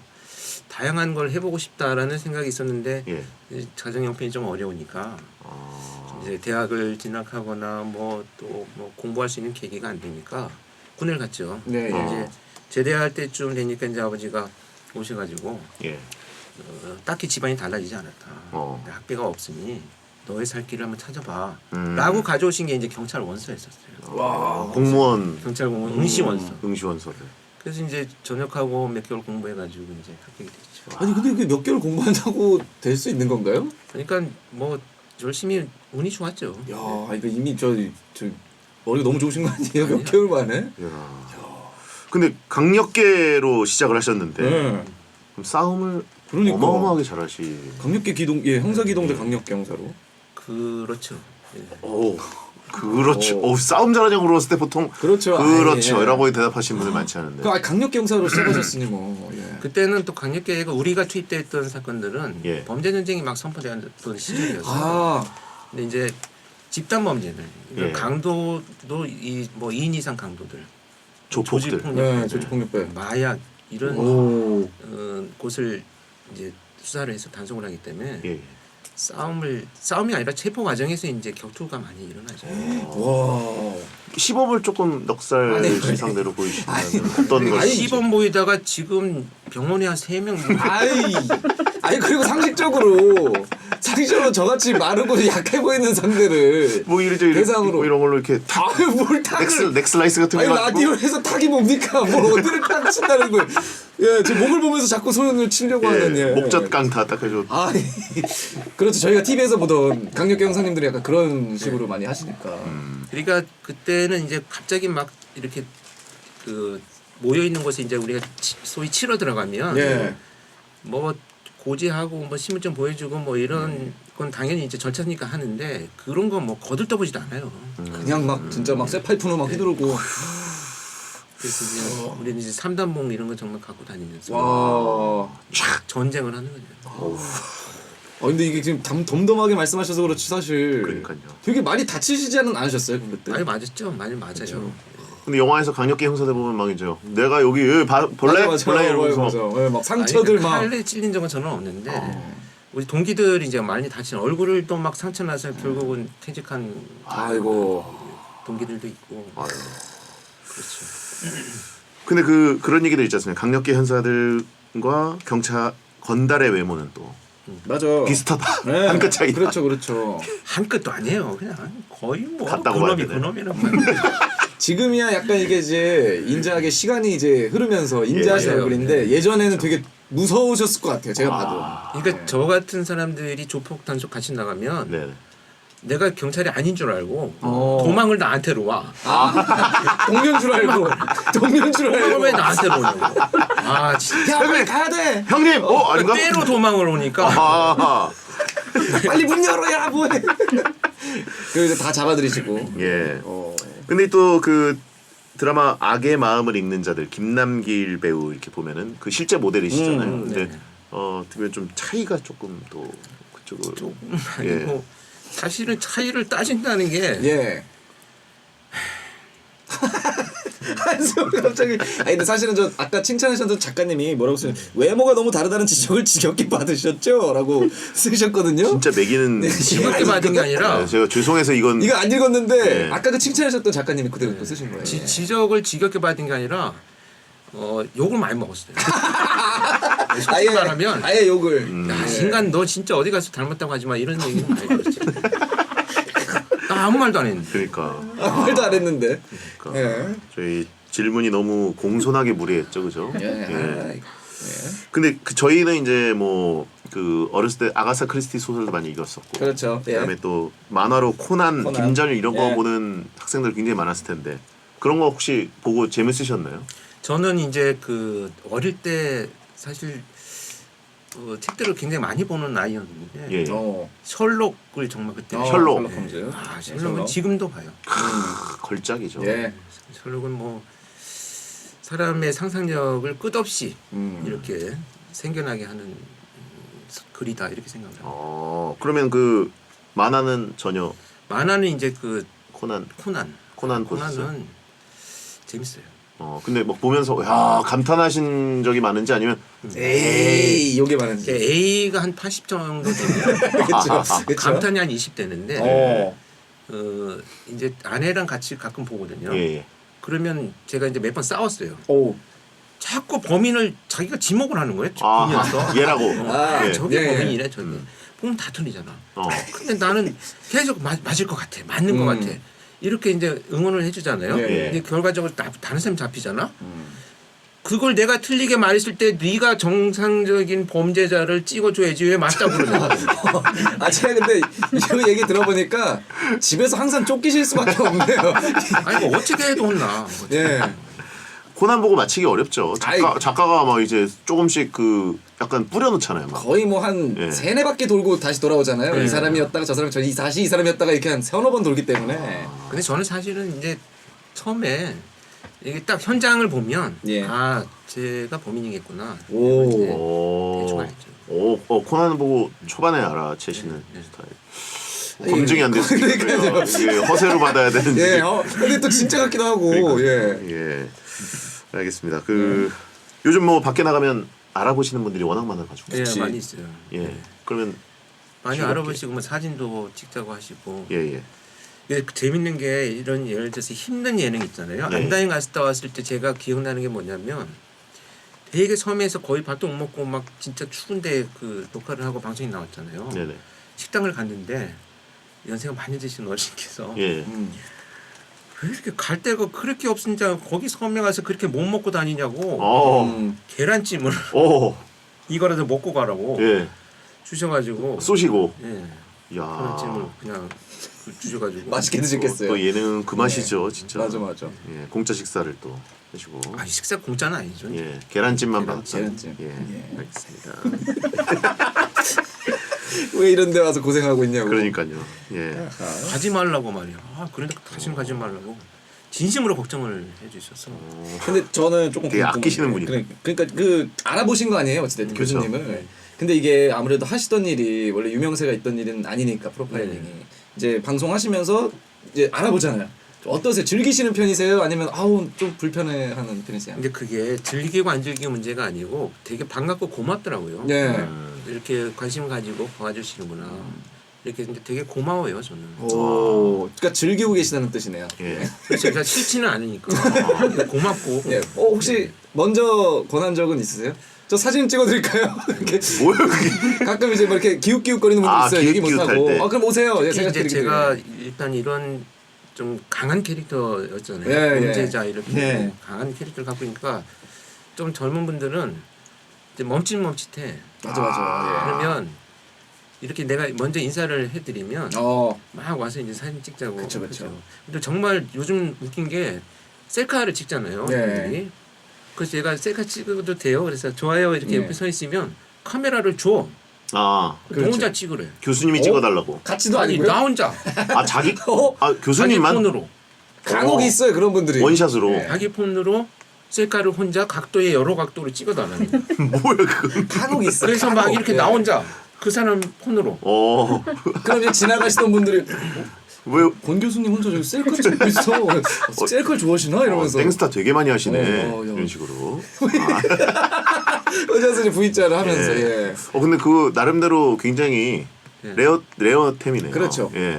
다양한 걸 해보고 싶다라는 생각이 있었는데 예. 이제 가정 형편이 좀 어려우니까 이제 대학을 진학하거나 뭐 또 뭐 공부할 수 있는 계기가 안 되니까 군을 갔죠. 네, 이제 제대할 때쯤 되니까 이제 아버지가 오셔가지고 예. 딱히 집안이 달라지지 않았다. 어. 학비가 없으니 너의 살 길을 한번 찾아봐. 음. 라고 가져오신 게 이제 경찰 원서였었어요. 공무원 경찰 공무원 응시 원서. 응시원서를. 그래서 이제 전역하고 몇 개월 공부해가지고 이제 합격이 됐죠. 아니 근데 그 몇 개월 공부한다고 될 수 있는 건가요? 그러니까 뭐 열심히 운이 좋았죠. 야, 이거 이미 저 머리가 너무 좋으신 거 아니에요? 몇 개월 만에? 야. 근데 강력계로 시작을 하셨는데 네. 그럼 싸움을 그러니까. 어마어마하게 잘하시. 강력계 기동 형사 기동대 강력계 형사로. 그렇죠. 예. 오. 그렇죠. 싸움 잘하냐고 물었을 때 보통 그렇죠. 그렇죠.라고 대답하시는 분들 많지 않은데. 강력계 형사로 시작하셨으니 뭐. 예. 그때는 또 강력계가 우리가 투입됐던 사건들은 예. 범죄 전쟁이 막 선포되던 시절이었어요. 아, 근데 이제 집단 범죄들, 예. 강도도 뭐 2인 이상 강도들, 조폭들. 조직폭력, 네, 조직폭력배. 마약 이런 오. 곳을 이제 수사를 해서 단속을 하기 때문에 예. 싸움이 아니라 체포 과정에서 이제 격투가 많이 일어나죠. 와. 시범을 조금 넉살 아니, 상대로 보이시면 어떤 걸? 시범 보이다가 지금 병원에 한 3명 아니 그리고 상식적으로 저같이 마르고 약해 보이는 상대를 뭐 이러죠 대상으로. 뭐 이런 걸로 이렇게 탁 뭘 탁을 넥슬라이스 같은 거 아니 가지고 라디오에서 탁이 뭡니까? 뭘 어디를 탁 친다는 거예요? 예, 제 목을 보면서 자꾸 손을 치려고 하는 예. 목젖강 다 닦아줘. 아, 그렇죠. 저희가 TV에서 보던 강력계 형사님들이 약간 그런 식으로 많이 하시니까. 그러니까 그때는 이제 갑자기 막 이렇게 그 모여 있는 곳에 이제 우리가 소위 치러 들어가면 예. 뭐 고지하고 뭐 신분증 보여주고 뭐 이런 건 당연히 이제 절차니까 하는데 그런 거 뭐 거들떠보지도 않아요. 그냥 막 진짜 막 쇠파이프로 막 휘두르고. 그래서 이제 우리는 이제 3단봉 이런 거 정말 갖고 다니면서 와. 쫙 전쟁을 하는 거죠. 근데 이게 지금 덤덤하게 말씀하셔서 그렇지 사실. 그러니까요. 되게 많이 다치시지는 않으셨어요 그때? 많이 맞았죠. 많이 맞아요. 그렇죠. 근데 영화에서 강력계 형사들 보면 막 이제 내가 여기 볼래 볼래 이러면서 예, 막 상처들 막. 칼에 찔린 적은 저는 없는데 우리 동기들이 이제 많이 다친 얼굴을 또 막 상처 나서 결국은 퇴직한 아이고. 동기들도 있고 아유. 그렇죠. 근데 그런 얘기들 있지 않습니까? 강력계 형사들과 경찰 건달의 외모는 또 맞아. 비슷하다. 네. 한 끗 차이다. 그렇죠. 한 끗도 아니에요. 그냥 거의 뭐 같다고 봐야 그놈이 되네. 그놈이란 지금이야 약간 이게 이제 인자하게 시간이 이제 흐르면서 인자하신 맞아요. 얼굴인데 예전에는 되게 무서우셨을 것 같아요. 제가 봐도. 그러니까 저 같은 사람들이 조폭 단속 같이 나가면 네. 내가 경찰이 아닌 줄 알고 어. 나한테로 와. 동료인 줄 알고. 동료인 줄 도망을 알고. 왜 나한테로 오냐고. 아 진짜. 야 빨리 가야 돼. 형님, 아닌가? 때로 도망을 오니까 아, 빨리 문 열어야 뭐해. 그래서 다 잡아들이시고. 예. 근데 또 그 드라마 악의 마음을 읽는 자들 김남길 배우 이렇게 보면은 그 실제 모델이시잖아요. 근데 네. 어떻게 보면 좀 차이가 조금 또 그쪽으로 조금 아니고 사실은 차이를 따진다는 게 예. 한숨 갑자기. 아니 근데 사실은 저 아까 칭찬하셨던 작가님이 뭐라고 쓰면 외모가 너무 다르다는 지적을 지겹게 받으셨죠?라고 쓰셨거든요. 진짜 매기는 지겹게 받은 게 아니라 네, 제가 죄송해서 이건 이거 안 읽었는데 네. 아까 그 칭찬하셨던 작가님이 그대로 또 쓰신 거예요. 지적을 지겹게 받은 게 아니라 욕을 많이 먹었어요. 솔직히 말하면 아예 욕을. 야, 인간 너 진짜 어디 가서 닮았다고 하지 마 이런 얘기는 많이 들었지. 나 아무 말도 안 했는데. 그러니까 아무 말도 안 했는데. 예. 저희 질문이 너무 공손하게 무례했죠, 그죠? 예. 근데 저희는 이제 뭐 그 어렸을 때 아가사 크리스티 소설도 많이 읽었었고, 그렇죠. 예. 그다음에 또 만화로 코난, 김전일 이런 거 예. 보는 학생들 굉장히 많았을 텐데 그런 거 혹시 보고 재밌으셨나요? 저는 이제 그 어릴 때 사실 책들을 굉장히 많이 보는 아이였는데 예. 셜록을 정말 그때 셜록. 셜록 홈즈. 셜록은 셜록. 지금도 봐요. 걸작이죠. 예. 셜록은 뭐 사람의 상상력을 끝없이 이렇게 생겨나게 하는 글이다 이렇게 생각합니다. 그러면 그 만화는 전혀 만화는 이제 그 코난 코난은 보셨어요? 재밌어요. 근데 막 보면서 야 감탄하신 적이 많은지 아니면 에이 요게 많은지. A가 한 80 정도 되면 그렇죠. 그렇죠. 감탄이 한 20 되는데 어. 이제 아내랑 같이 가끔 보거든요. 예. 그러면 제가 이제 몇 번 싸웠어요. 오. 자꾸 범인을 자기가 지목을 하는 거예요. 아 보면서 얘라고. 아, 예. 저게 예. 범인이래 저게. 보면 다 틀리잖아. 어. 근데 나는 계속 맞을 것 같아. 맞는 것 같아. 이렇게 이제 응원을 해주잖아요. 예. 근데 결과적으로 다른 사람 잡히잖아. 그걸 내가 틀리게 말했을 때 네가 정상적인 범죄자를 찍어줘야지 왜 맞다고 그러냐. 아 제가 근데 이 얘기 들어보니까 집에서 항상 쫓기실 수밖에 없네요. 아니 뭐 어떻게 해도 혼나. 예. 코난 보고 맞히기 어렵죠. 아이. 작가가 막 이제 조금씩 그 약간 뿌려놓잖아요. 막. 거의 뭐 한 예. 세네 바퀴 돌고 다시 돌아오잖아요. 네. 이 사람이었다가 저 사람 다시 이 사람이었다가 이렇게 한 서너 번 돌기 때문에. 근데 저는 사실은 이제 처음에 이게 딱 현장을 보면 예. 아 제가 범인이겠구나. 오. 이제 오. 대충 알죠. 코난 보고 초반에 알아채시는 네. 스타일. 검증이 안 됐을 그러니까요. 이게 허세로 받아야 되는지. 예. 근데 또 진짜 같기도 하고. 그러니까. 예. 예. 알겠습니다. 요즘 뭐 밖에 나가면 알아보시는 분들이 워낙 많아가지고. 예, 그치. 많이 있어요. 예. 그러면 많이 즐겁게. 알아보시고 뭐 사진도 찍자고 하시고. 예. 근데 재밌는 게 이런 예를 들어서 힘든 예능 있잖아요. 네. 안다행 갔다 왔을 때 제가 기억나는 게 뭐냐면 되게 섬에서 거의 밥도 못 먹고 막 진짜 추운데 그 녹화를 하고 방송이 나왔잖아요. 네네. 식당을 갔는데 연세가 많이 드신 어르신께서 예. 왜 이렇게 갈 데가 그렇게 없은지 거기 섬에 가서 그렇게 못 먹고 다니냐고 계란찜을 오. 이거라도 먹고 가라고 예. 주셔가지고 쏘시고. 예, 야. 계란찜을 그냥 주셔가지고 맛있게 드셨겠어요. 또 예능 그 맛이죠, 진짜. 맞아 맞아. 예. 공짜 식사를 또 하시고. 아 식사 공짜는 아니죠. 예. 계란찜만 받았다. 계란찜. 예. 예. 알겠습니다. 왜 이런 데 와서 고생하고 있냐고. 그러니까요. 예. 가지 말라고 말이야. 아 그런데 다시는 가지 말라고 진심으로 걱정을 해주셔서 근데 저는 조금 되게 궁금한 아끼시는 게, 분이네. 그러니까 그 알아보신 거 아니에요, 어찌됐든 그렇죠. 교수님을. 네. 근데 이게 아무래도 하시던 일이 원래 유명세가 있던 일은 아니니까 프로파일링이 이제 방송하시면서 이제 알아보잖아요. 어떠세요? 즐기시는 편이세요? 아니면 아우 좀 불편해하는 편이세요? 근데 그게 즐기고 안 즐기고 문제가 아니고 되게 반갑고 고맙더라고요. 네. 이렇게 관심 가지고 봐주시는구나. 이렇게 근데 되게 고마워요 저는. 오, 그러니까 즐기고 계시다는 뜻이네요. 예. 그래서 제가 싫지는 않으니까 고맙고. 예. 혹시 먼저 권한 적은 있으세요? 저 사진 찍어드릴까요? 이렇게 뭐야 그게? 가끔 이제 뭐 이렇게 기웃기웃거리는 분들 아, 있어요. 얘기 기웃기웃할 못하고. 때. 아 그럼 오세요. 예, 특히 이제 드리기 제가 때문에. 일단 이런 좀 강한 캐릭터였잖아요. 예, 예. 범죄자 이렇게 예. 강한 캐릭터를 갖고 있으니까 좀 젊은 분들은 이제 멈칫멈칫해. 맞아. 그러면 이렇게 내가 먼저 인사를 해드리면 예. 막 와서 이제 사진 찍자고. 그쵸. 하죠. 근데 정말 요즘 웃긴 게 셀카를 찍잖아요. 네. 사람들이. 그래서 제가 셀카 찍어도 돼요. 그래서 좋아요 이렇게 네. 옆에 서 있으면 카메라를 줘. 아 너 그렇죠. 혼자 찍으래. 교수님이 찍어달라고. 같이도 아니 아니고요. 나 혼자 아 자기 어? 아 교수님만 자기 폰으로 간혹 있어요 그런 분들이. 원샷으로. 네. 자기 폰으로 셀카를 혼자 각도의 여러 각도로 찍어달라는 거예요. 뭐야 그? 간혹 있어요. 그래서 막 간혹. 이렇게 예. 나 혼자 그 사람 폰으로 그럼 이제 지나가시던 분들이 왜 권 교수님 혼자 저기 셀카 찍고 있어. 셀카 좋아하시나 이러면서. 땡스타 되게 많이 하시네. 어, 이런 식으로. 혼자서 이제 V자를 하면서. 예. 예. 근데 그 나름대로 굉장히 예. 레어템이네요. 그렇죠. 예.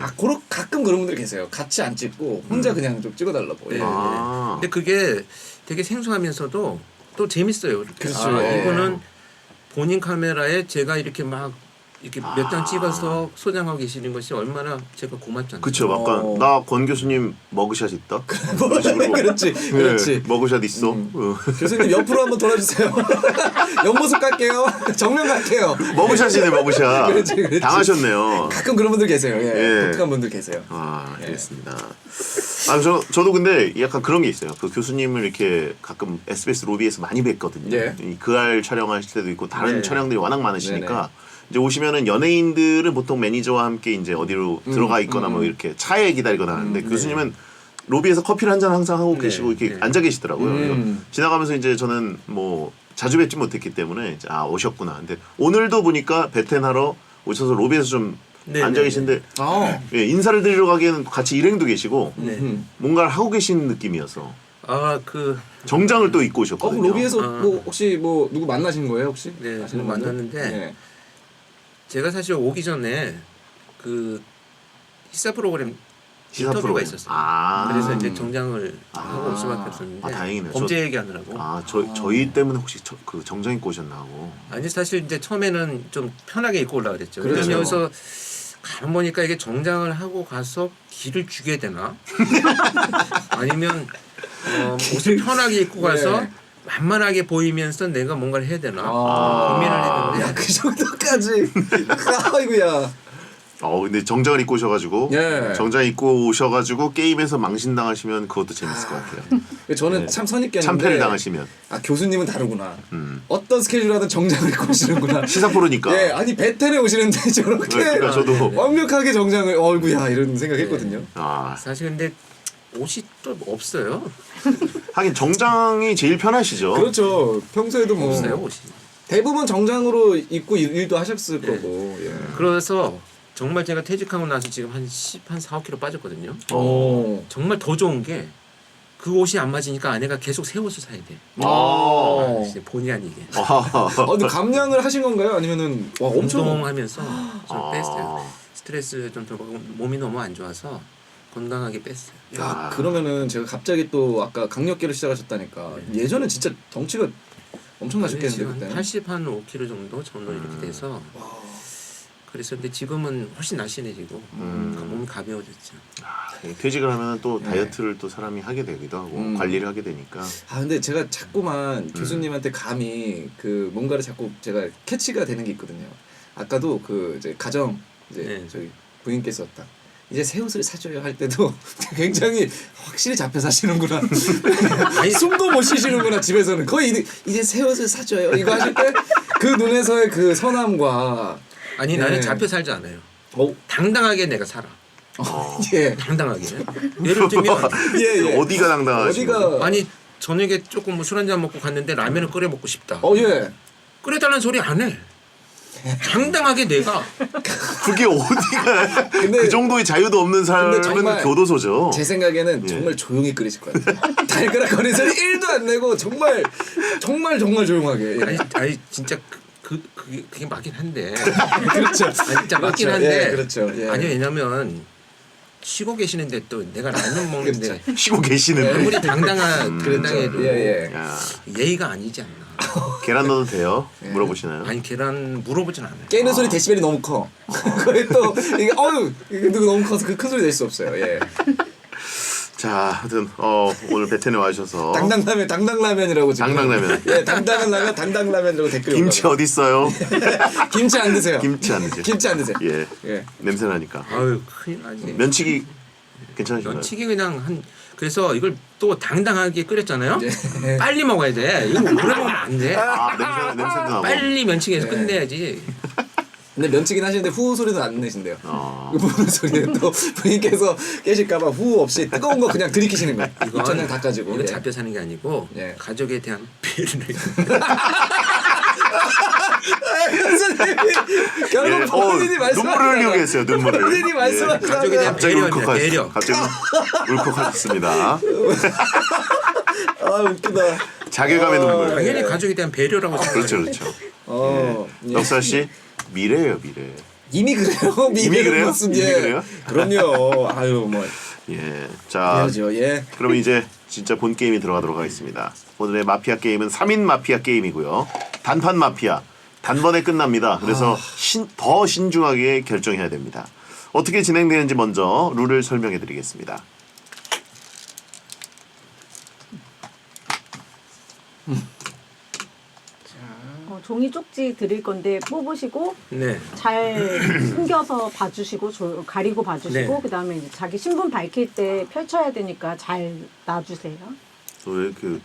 가끔 그런 분들이 계세요. 같이 안 찍고 혼자 그냥 좀 찍어달라고. 네. 예. 아. 근데 그게 되게 생소하면서도 또 재밌어요. 이렇게. 그렇죠. 아, 예. 이거는 본인 카메라에 제가 이렇게 막 이렇게 몇 장 찍어서 소장하고 계시는 것이 얼마나 제가 고맙잖아요. 그쵸. 약간 나 권 교수님 머그샷 있다. 그렇지, 그렇지. 머그샷 있어. 교수님 옆으로 한번 돌아주세요. 옆모습 갈게요. 정면 갈게요. 머그샷이네 머그샷. 그렇지, 그렇지. 당하셨네요. 가끔 그런 분들 계세요. 예, 예. 독특한 분들 계세요. 아, 알겠습니다. 아, 저도 근데 약간 그런 게 있어요. 그 교수님을 이렇게 가끔 SBS 로비에서 많이 뵀거든요. 예. 이 그알 촬영하실 때도 있고 다른 네. 촬영들이 워낙 많으시니까 네네. 이제 오시면은 연예인들은 보통 매니저와 함께 이제 어디로 들어가 있거나 뭐 이렇게 차에 기다리거나 하는데 교수님은 로비에서 커피를 한 잔 항상 하고 계시고 이렇게 네. 앉아 계시더라고요. 그래서 지나가면서 이제 저는 뭐 자주 뵙지 못했기 때문에 이제 아 오셨구나. 근데 오늘도 보니까 베텐하러 오셔서 로비에서 좀 네, 앉아 네, 계신데 아, 예, 인사를 드리러 가기에는 같이 일행도 계시고 네. 뭔가를 하고 계신 느낌이어서 아그 정장을 또 입고 그럼 오셨거든요. 로비에서 아. 뭐 혹시 뭐 누구 만나신 거예요 혹시? 네, 아시는 누구 분들? 만났는데 네. 제가 사실 오기 전에 그 시사 프로그램 시사 인터뷰가 프로그램. 있었어요. 아. 그래서 이제 정장을 하고 올 수밖에 없었는데 아, 다행이네요. 범죄 얘기하느라고. 저희 때문에 혹시 그 정장 입고 오셨나 하고. 아니 사실 이제 처음에는 좀 편하게 입고 올라 그랬죠. 그렇죠. 왜냐면 여기서 가만 보니까 이게 정장을 하고 가서 기를 죽여야 되나? 아니면 옷을 편하게 입고 가서 네. 만만하게 보이면서 내가 뭔가를 해야 되나? 아. 고민을 했는데 야, 그 정도까지. 아이고야. 근데 정장을 입고 오셔가지고 예. 정장 입고 오셔가지고 게임에서 망신 당하시면 그것도 재밌을 것 같아요. 저는 네. 참 선입견인데. 참패를 당하시면 아 교수님은 다르구나. 어떤 스케줄 하든 정장을 입고 오시는구나. 시사 프로니까. 예, 아니 베텐에 오시는데 저렇게 네, 그러니까 저도 완벽하게 정장을 어이구야 이런 생각했거든요. 아 사실 근데 옷이 또 없어요. 하긴 정장이 제일 편하시죠. 그렇죠. 평소에도 뭐 없어요 옷이. 대부분 정장으로 입고 일도 하셨을 네. 거고. 예. 그래서 정말 제가 퇴직하고 나서 지금 한 4, 5kg 빠졌거든요. 오. 정말 더 좋은 게 그 옷이 안 맞으니까 아내가 계속 새 옷을 사야 돼. 아. 진짜 본의 아니게. 근데 감량을 하신 건가요? 아니면은 와 엄청 운동하면서 좀 뺐어요. 스트레스 좀 덜 받고 몸이 너무 안 좋아서 건강하게 뺐어요. 야, 그러면은 제가 갑자기 또 아까 강력계를 시작하셨다니까 예전에 진짜 덩치가 엄청나셨겠는데 지금 그때. 한 85kg 정도 저는 이렇게 돼서 그랬었는데 지금은 훨씬 날씬해지고 몸이 가벼워졌죠. 퇴직을 하면 또 네. 다이어트를 또 사람이 하게 되기도 하고 관리를 하게 되니까. 아 근데 제가 자꾸만 교수님한테 감히 그 뭔가를 자꾸 제가 캐치가 되는 게 있거든요. 아까도 그 이제 가정 이제 네. 저희 부인께서 딱 이제 새 옷을 사줘요 할 때도 굉장히 확실히 잡혀 사시는구나. 아니 숨도 못 쉬시는구나 집에서는 거의 이제 새 옷을 사줘요 이거 하실 때 그 눈에서의 그 선함과 아니 네. 나는 잡혀 살지 않아요. 어? 당당하게 내가 살아. 예. 당당하게. 예를 들면 예. 어디가 당당하시고. 어디가 아니 저녁에 조금 뭐 술 한잔 먹고 갔는데 라면을 끓여 먹고 싶다. 예. 끓여달라는 소리 안 해. 당당하게 내가 그게 어디가 근데- 그 정도의 자유도 없는 삶은 정말 교도소죠. 제 생각에는 예. 정말 조용히 끓이실 거예요. 달그락거리는 소리 1도 안 내고 정말 조용하게. 예. 아니 진짜 그게 맞긴 한데. 그렇죠. 아니, 진짜 맞긴 그렇죠. 한데. 예, 그렇죠. 예. 아니 왜냐면 쉬고 계시는데 또 내가 라면 먹는데 쉬고 계시는데. 아무리 당당해도 예. 야, 예의가 아니지 않나. 계란 넣어도 돼요? 물어보시나요? 아니 계란 물어보진 않아요. 깨는 소리 데시벨이 너무 커. 거의 또 이게 이게 너무 커서 그 큰 소리 낼 수 없어요. 예. 자, 하여튼 오늘 베텐에 와주셔서 당당라면이라고 지금. 당당라면. 예, 당당한 라면 당당라면이라고 댓글. 김치 어디 있어요? 김치 안 드세요. 김치 안 드세요. 김치 안 드세요. 예, 예. 냄새 나니까. 아유 큰일 나지. 면치기 괜찮으신가요? 면치기 그냥 그래서 이걸 또 당당하게 끓였잖아요. 예. 빨리 먹어야 돼. 이거 오래 먹으면 안 돼. 냄새도 나고. 빨리 면치기해서 예. 끝내야지. 근데 면치긴 하시는데 후 소리도 안 내신대요. 어. 그 부는 소리는 또 부인께서 깨실까봐 후 없이 뜨거운 거 그냥 들이키시는 거예요. 입천장 닦아주고. 이거 예. 잡혀 사는 게 아니고 예. 가족에 대한 배려를. 결국 예, 본인이 눈물을 흘리게 했어요. 눈물을. 본인이 예. 말씀하시다가 가족에 대한 갑자기 배려입니다. 배려. 갑자기 울컥하셨습니다. 아 웃기다. 자괴감의 눈물. 당연히 가족에 대한 배려라고 생각해요. 그렇죠, 그렇죠. 예. 넉살 씨 미래예요, 미래. 이미 그래요. 이미 그래요? 무슨, 이미 예. 그래요? 그럼요. 아유 뭐 예, 자, 그러죠. 예. 그럼 이제 진짜 본 게임이 들어가도록 하겠습니다. 오늘의 마피아 게임은 3인 마피아 게임이고요. 단판 마피아 단번에 끝납니다. 그래서 더 신중하게 결정해야 됩니다. 어떻게 진행되는지 먼저 룰을 설명해 드리겠습니다. 종이 쪽지 드릴 건데 뽑으시고 네. 잘 숨겨서 봐주시고 가리고 봐주시고 네. 그다음에 이제 자기 신분 밝힐 때 펼쳐야 되니까 잘 놔주세요. 왜 그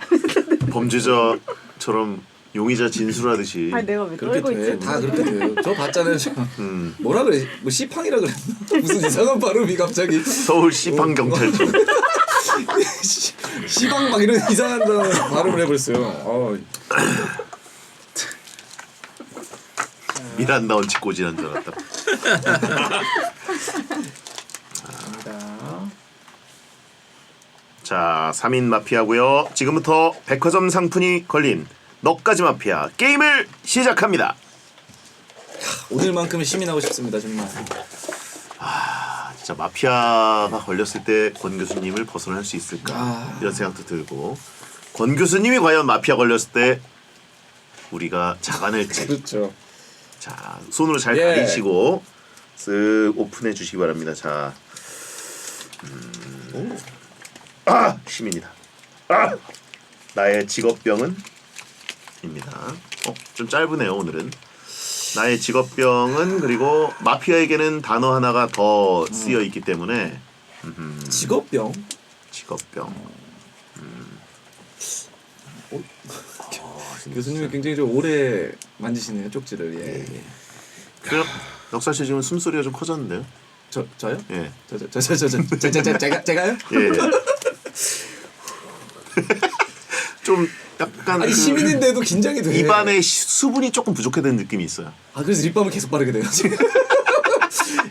범죄자처럼 용의자 진술하듯이. 아니 내가 왜 그렇게 떨고 있지? 돼. 다 그렇게 돼요. 저 봤잖아요. 저. 음. 뭐라 그래? 뭐 시팡이라 그랬나? 무슨 이상한 발음이 갑자기. 서울 시방 경찰청. 시방 막 이런 이상한 발음을 해버렸어요. 미란다 원칙 고지한 줄 알았다. 갑니다. 자, 3인 마피아고요. 지금부터 백화점 상품이 걸린 넉가지 마피아 게임을 시작합니다. 오늘만큼은 시민하고 싶습니다 정말. 진짜 마피아가 걸렸을 때 권 교수님을 벗어날 수 있을까 이런 생각도 들고, 권 교수님이 과연 마피아 걸렸을 때 우리가 잡아낼지. 그렇죠. 자, 손으로 잘 예. 가리시고 쓱 오픈해 주시기 바랍니다. 자, 시민이다. 나의 직업병은 입니다. 좀 짧으네요 오늘은. 나의 직업병은, 그리고 마피아에게는 단어 하나가 더 쓰여 있기 때문에 직업병. 직업병. 교수님이 굉장히 좀 오래 만지시네요 쪽지를. 예. 그래요? 넉살 씨 지금 숨소리가 좀 커졌는데요? 저요? 예. 제가요? 예. 좀 약간 아니 그 시민인데도 긴장이 돼. 입안에 수분이 조금 부족해진 느낌이 있어요. 아 그래서 립밤을 계속 바르게 돼요 지금.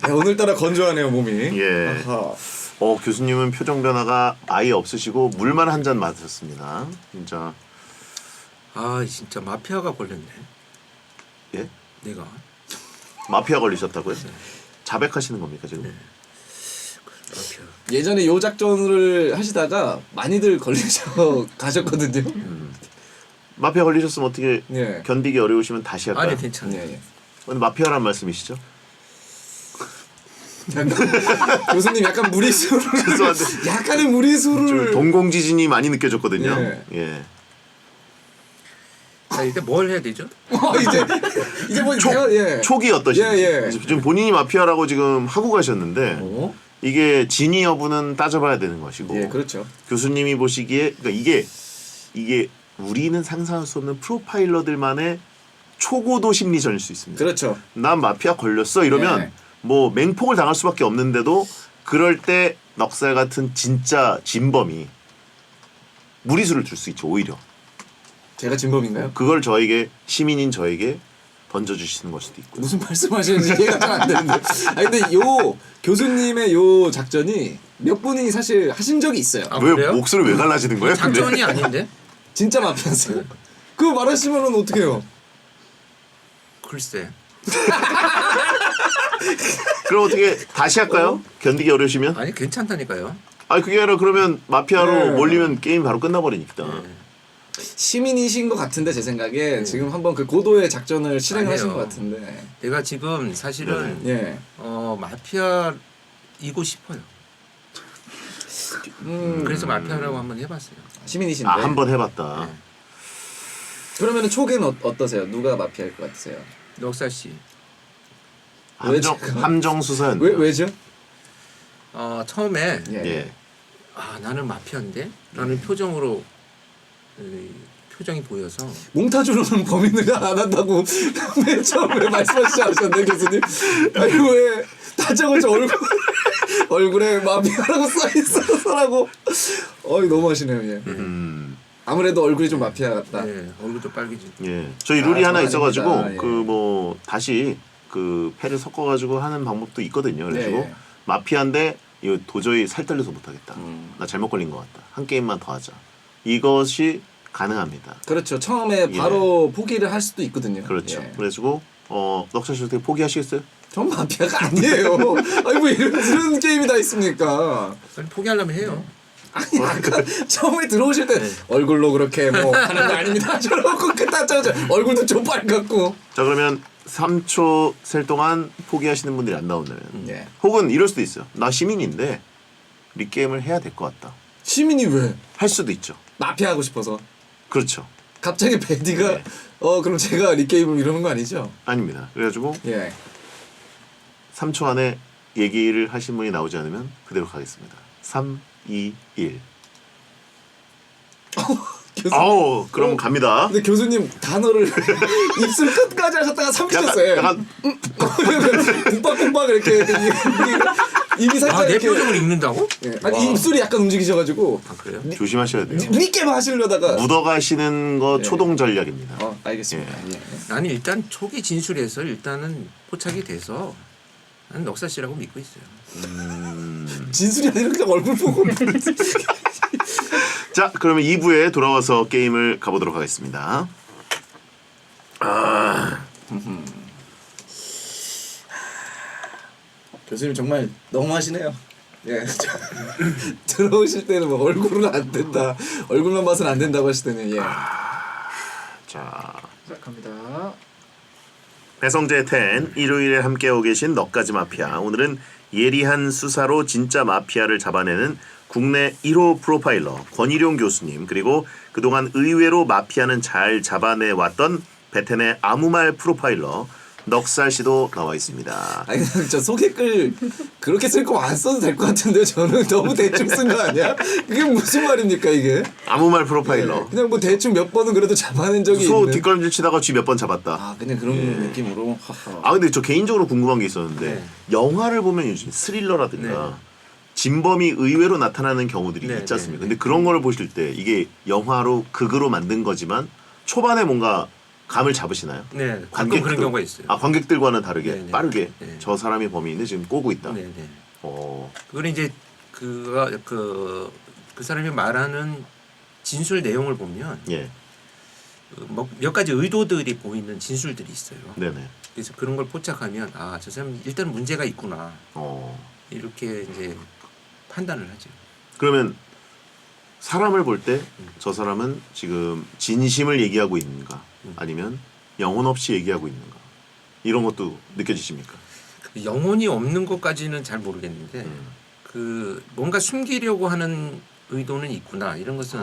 야, 오늘따라 건조하네요 몸이. 예. 아하. 교수님은 표정 변화가 아예 없으시고 물만 한 잔 마셨습니다. 진짜. 아 진짜 마피아가 걸렸네. 예? 내가. 마피아 걸리셨다고요? 자백하시는 겁니까 지금? 마피아. 예전에 요 작전을 하시다가 많이들 걸리셔 가셨거든요. 마피아 걸리셨으면 어떻게 예. 견디기 어려우시면 다시 할까요? 아니 괜찮아. 예, 예. 근데 마피아란 말씀이시죠? 교수님 약간 무리수를 죄송한데 약간의 좀 무리수를 동공지진이 많이 느껴졌거든요. 예. 예. 자 이때 뭘 해야 되죠? 이제 뭐 제가 예. 촉이 어떠신지. 예, 예. 지금 본인이 마피아라고 지금 하고 가셨는데 어? 이게 진위 여부는 따져봐야 되는 것이고, 예, 그렇죠. 교수님이 보시기에 그러니까 이게 우리는 상상할 수 없는 프로파일러들만의 초고도 심리전일 수 있습니다. 그렇죠. 난 마피아 걸렸어 이러면 네. 뭐 맹폭을 당할 수밖에 없는데도 그럴 때 넉살 같은 진짜 진범이 무리수를 줄 수 있죠. 오히려 제가 진범인가요? 그걸 저에게, 시민인 저에게 던져주시는 걸 수도 있고요. 무슨 말씀하시는지 이해가 잘 안 되는데. 아 근데 요 교수님의 요 작전이 몇 분이 사실 하신 적이 있어요. 아, 왜 그래요? 목소리 왜 갈라지는 거예요? 근데? 작전이 아닌데? 진짜 마피아세요. 그거 말하시면은 어떡해요? 글쎄. 그럼 어떻게 다시 할까요? 견디기 어려우시면? 아니 괜찮다니까요. 아니 그게 아니라 그러면 마피아로 네. 몰리면 게임 바로 끝나버리니까. 시민이신 것 같은데 제 생각에 지금 한번 그 고도의 작전을 실행을 하신 아니에요. 것 같은데. 내가 지금 사실은 예. 마피아이고 싶어요. 그래서 마피아라고 한번 해봤어요. 시민이신데. 아, 한번 해봤다. 그러면은 촉에는 어떠세요? 누가 마피아일 것 같으세요? 넉살 씨. 함정 수사였네. 왜죠? 처음에 예. 예. 나는 마피아인데? 라는 표정으로 표정이 보여서 몽타주로는 범인을 안 한다고 맨 처음에 말씀하시지 않으셨나요, 교수님? 아니 왜 다짜고짜 얼굴에 마피아라고 써있어서라고. 어이 너무 하시네요. 예. 아무래도 얼굴이 좀 마피아 같다. 네, 얼굴도 빨개지. 예. 저희 룰이 하나 저는 있어가지고 아닙니다. 예. 그 뭐 다시 그 패를 섞어가지고 하는 방법도 있거든요. 그래가지고 예. 마피아인데 이거 도저히 살떨려서 못하겠다. 나 잘못 걸린 것 같다. 한 게임만 더 하자. 이것이 가능합니다. 그렇죠. 처음에 바로 포기를 할 수도 있거든요. 그렇죠. 예. 그래가지고 넉살 씨 어떻게 포기하시겠어요? 전 마피아가 아니에요. 아니 뭐 이런 게임이 다 있습니까? 빨리 포기하려면 해요. 아니 아까 처음에 들어오실 때 얼굴로 그렇게 뭐 하는 거 아닙니다. 저러고 그따 얼굴도 좀 빨갛고. 자 그러면 3초 셀 동안 포기하시는 분들이 안 나오면 예. 혹은 이럴 수도 있어요. 나 시민인데 리게임을 해야 될 것 같다. 시민이 왜 할 수도 있죠. 마피아 하고 싶어서 그렇죠. 갑자기 베디가 네. 그럼 제가 리게임을 이러는 거 아니죠? 아닙니다. 그래가지고 예. 3초 안에 얘기를 하신 분이 나오지 않으면 그대로 가겠습니다. 3, 2, 1. 교수. 아우 그럼 갑니다. 근데 교수님 단어를 입술 끝까지 하셨다가 삼키셨어요. 약간 쿵박쿵박 이렇게 입이 살짝 아, 내 이렇게. 표정을 읽는다고? 예. 아니 입술이 약간 움직이셔가지고 아, 그래요? 조심하셔야 돼요. 리게임 하시려다가. 묻어가시는 거 예. 초동 전략입니다. 알겠습니다. 예. 나는 일단 초기 진술에서 일단은 포착이 돼서 나는 넉살 씨라고 믿고 있어요. 진술이 아니라 그냥 얼굴 보고. 자 그러면 2부에 돌아와서 게임을 가보도록 하겠습니다. 교수님 정말 너무하시네요. 예. 들어오실 때는 뭐 얼굴은 안 된다. 얼굴만 봐서는 안 된다고 하실 때는 예. 자 자, 갑니다. 배성재 10 일요일에 함께하고 계신 너까지 마피아. 오늘은 예리한 수사로 진짜 마피아를 잡아내는 국내 1호 프로파일러 권일용 교수님 그리고 그동안 의외로 마피아는 잘 잡아내왔던 베텐의 아무 말 프로파일러 넉살 씨도 나와 있습니다. 아니 저 소개글 그렇게 쓸 거 안 써도 될 것 같은데 저는 너무 대충 쓴 거 아니야? 그게 무슨 말입니까 이게? 아무 말 프로파일러. 예. 그냥 뭐 대충 몇 번은 그래도 잡아낸 적이 소 있는. 뒷걸음질 치다가 쥐 몇 번 잡았다. 아 그냥 그런 느낌으로. 하하. 아 근데 저 개인적으로 궁금한 게 있었는데 네. 영화를 보면 요즘 스릴러라든가 진범이 의외로 나타나는 경우들이 네, 있지 않습니까? 네, 근데 그런 거를 보실 때 이게 영화로 극으로 만든 거지만 초반에 뭔가 감을 잡으시나요? 네, 가끔 그런 경우가 있어요. 아 관객들과는 다르게 네, 네. 빠르게 네. 저 사람이 범인인데 지금 꼬고 있다. 네, 네. 어, 그거는 이제 그 사람이 말하는 진술 내용을 보면 예, 뭐 몇 가지 의도들이 보이는 진술들이 있어요. 네네. 그래서 그런 걸 포착하면 아, 저 사람 일단 문제가 있구나 이렇게 이제 판단을 하죠. 그러면 사람을 볼 때 저 사람은 지금 진심을 얘기하고 있는가 아니면 영혼 없이 얘기하고 있는가 이런 것도 느껴지십니까? 영혼이 없는 것까지는 잘 모르겠는데 그 뭔가 숨기려고 하는 의도는 있구나 이런 것은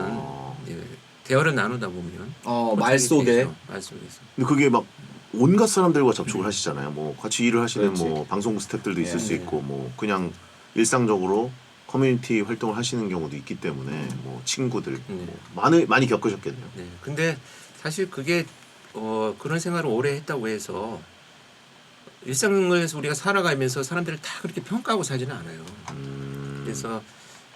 이제 대화를 나누다 보면 말 속에. 되겠죠. 말 속에서. 근데 그게 막 온갖 사람들과 접촉을 하시잖아요. 뭐 같이 일을 하시는 그렇지. 뭐 방송국 스태프들도 있을 예, 수 예. 있고 뭐 그냥 일상적으로 커뮤니티 활동을 하시는 경우도 있기 때문에 뭐 친구들 뭐 많이 겪으셨겠네요. 네. 근데 사실 그게 그런 생활을 오래 했다고 해서 일상을 우리가 살아가면서 사람들을 다 그렇게 평가하고 사지는 않아요. 그래서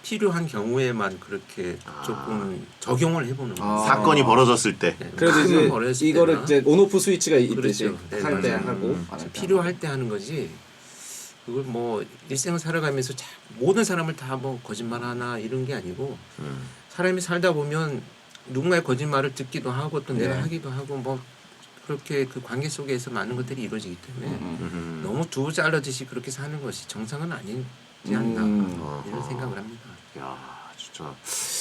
필요한 경우에만 그렇게 조금 적용을 해보는 거예요. 사건이 벌어졌을 때 네, 그래도 큰 이제 어렸을 이거를 때나 이제 온오프 스위치가 있듯이 그렇죠. 네, 할 때 맞아요. 하고 안 할 때 필요할 때 하는 거지. 그걸 뭐 일생을 살아가면서 모든 사람을 다 뭐 거짓말 하나 이런 게 아니고 사람이 살다 보면 누군가의 거짓말을 듣기도 하고 또 내가 네. 하기도 하고 뭐 그렇게 그 관계 속에서 많은 것들이 이루어지기 때문에 너무 두 잘라듯이 그렇게 사는 것이 정상은 아니지 않나 이런 생각을 합니다. 야 진짜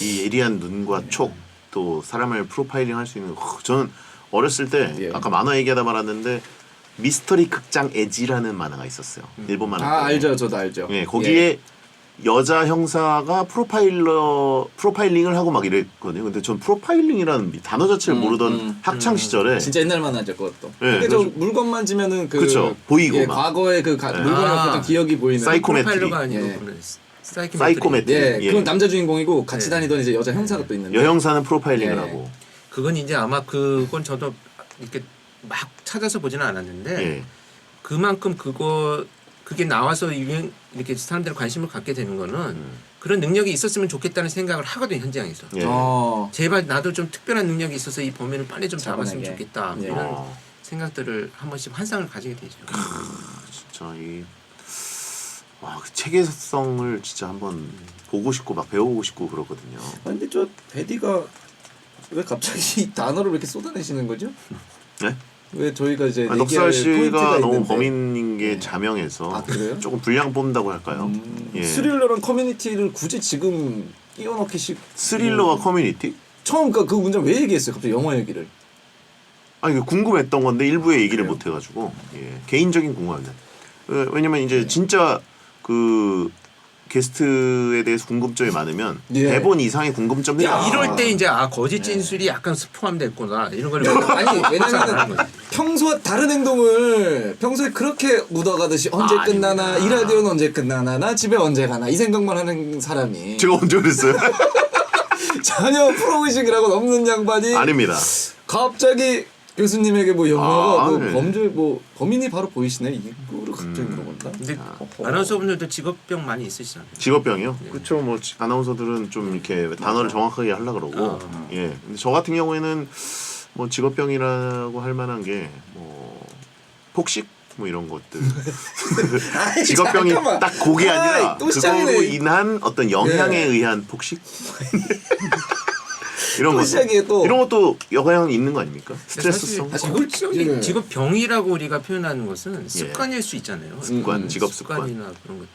이 예리한 눈과 촉 또 사람을 프로파일링 할 수 있는 저는 어렸을 때 예. 아까 만화 얘기하다 말았는데 미스터리 극장 에지라는 만화가 있었어요. 일본 만화. 알죠, 저도 알죠. 예, 거기에 여자 형사가 프로파일링을 하고 막 이랬거든요. 근데 전 프로파일링이라는 단어 자체를 모르던 학창 시절에 진짜 옛날 만화죠, 그것도. 예, 그게 저 그래서- 물건 만지면은 그쵸, 보이고 예, 막. 과거의 그 물건이 어떤 기억이 보이는. 사이코메트리. 프로파일러가 아니고 예. 그런 사이코메트리. 사이코메트리. 예, 예. 그건 남자 주인공이고 같이 네. 다니던 이제 여자 형사가 또 있는데. 여형사는 프로파일링을 예. 하고. 그건 이제 아마 그건 저도 이렇게 막 찾아서 보지는 않았는데 예. 그만큼 그게 나와서 이렇게 사람들이 관심을 갖게 되는 거는 그런 능력이 있었으면 좋겠다는 생각을 하거든요, 현장에서. 예. 제발 나도 좀 특별한 능력이 있어서 이 범인을 빨리 좀 잡았으면 잡아내게. 좋겠다 예. 이런 생각들을 한 번씩 환상을 가지게 되죠. 진짜 그 체계성을 진짜 한번 보고 싶고 막 배우고 싶고 그러거든요. 아니, 근데 저 베디가 왜 갑자기 이 단어를 왜 이렇게 쏟아내시는 거죠? 네? 왜 저희가 이제 넉살 얘기할 포인트가 씨가 너무 있는데. 범인인 게 자명해서 아, 그래요? 조금 분량 뽑는다고 할까요? 예. 스릴러랑 커뮤니티를 굳이 지금 끼워넣기식 스릴러와 커뮤니티? 처음 그 문장 왜 얘기했어요? 갑자기 영화 얘기를. 아니 그 궁금했던 건데 일부에 얘기를 못 해가지고 개인적인 궁금합니다. 왜냐면 이제 진짜 그 게스트에 대해서 궁금점이 많으면 예. 대본 이상의 궁금점들이 야, 많아요. 이럴 때 이제 거짓 진술이 약간 포함됐구나 이런 걸 아니 왜냐면 평소와 다른 행동을 평소에 그렇게 묻어가듯이 언제 끝나나 이 라디오는 언제 끝나나 나 집에 언제 가나 이 생각만 하는 사람이 제가 언제 그랬어요? 전혀 프로의식이라고 없는 양반이 아닙니다. 갑자기 교수님에게 뭐 영화가 뭐 네. 범죄 뭐 범인이 바로 보이시네 이거를 갑자기 물어본다. 근데 아나운서분들도 직업병 많이 있으시잖아요. 직업병이요? 그렇죠. 뭐 아나운서들은 좀 이렇게 단어를 정확하게 하려 그러고 예. 근데 저 같은 경우에는 뭐 직업병이라고 할 만한 게 뭐 폭식 뭐 이런 것들 아이, 직업병이 잠깐만. 딱 그게 아니라 아이, 또 시작이네. 그거로 인한 어떤 영향에 예. 의한 폭식 이런 또 것도 시작이에요, 또. 이런 것도 영향이 있는 거 아닙니까? 스트레스성 예. 직업병이라고 우리가 표현하는 것은 습관일 수 있잖아요. 습관, 직업 습관. 습관이나 그런 것.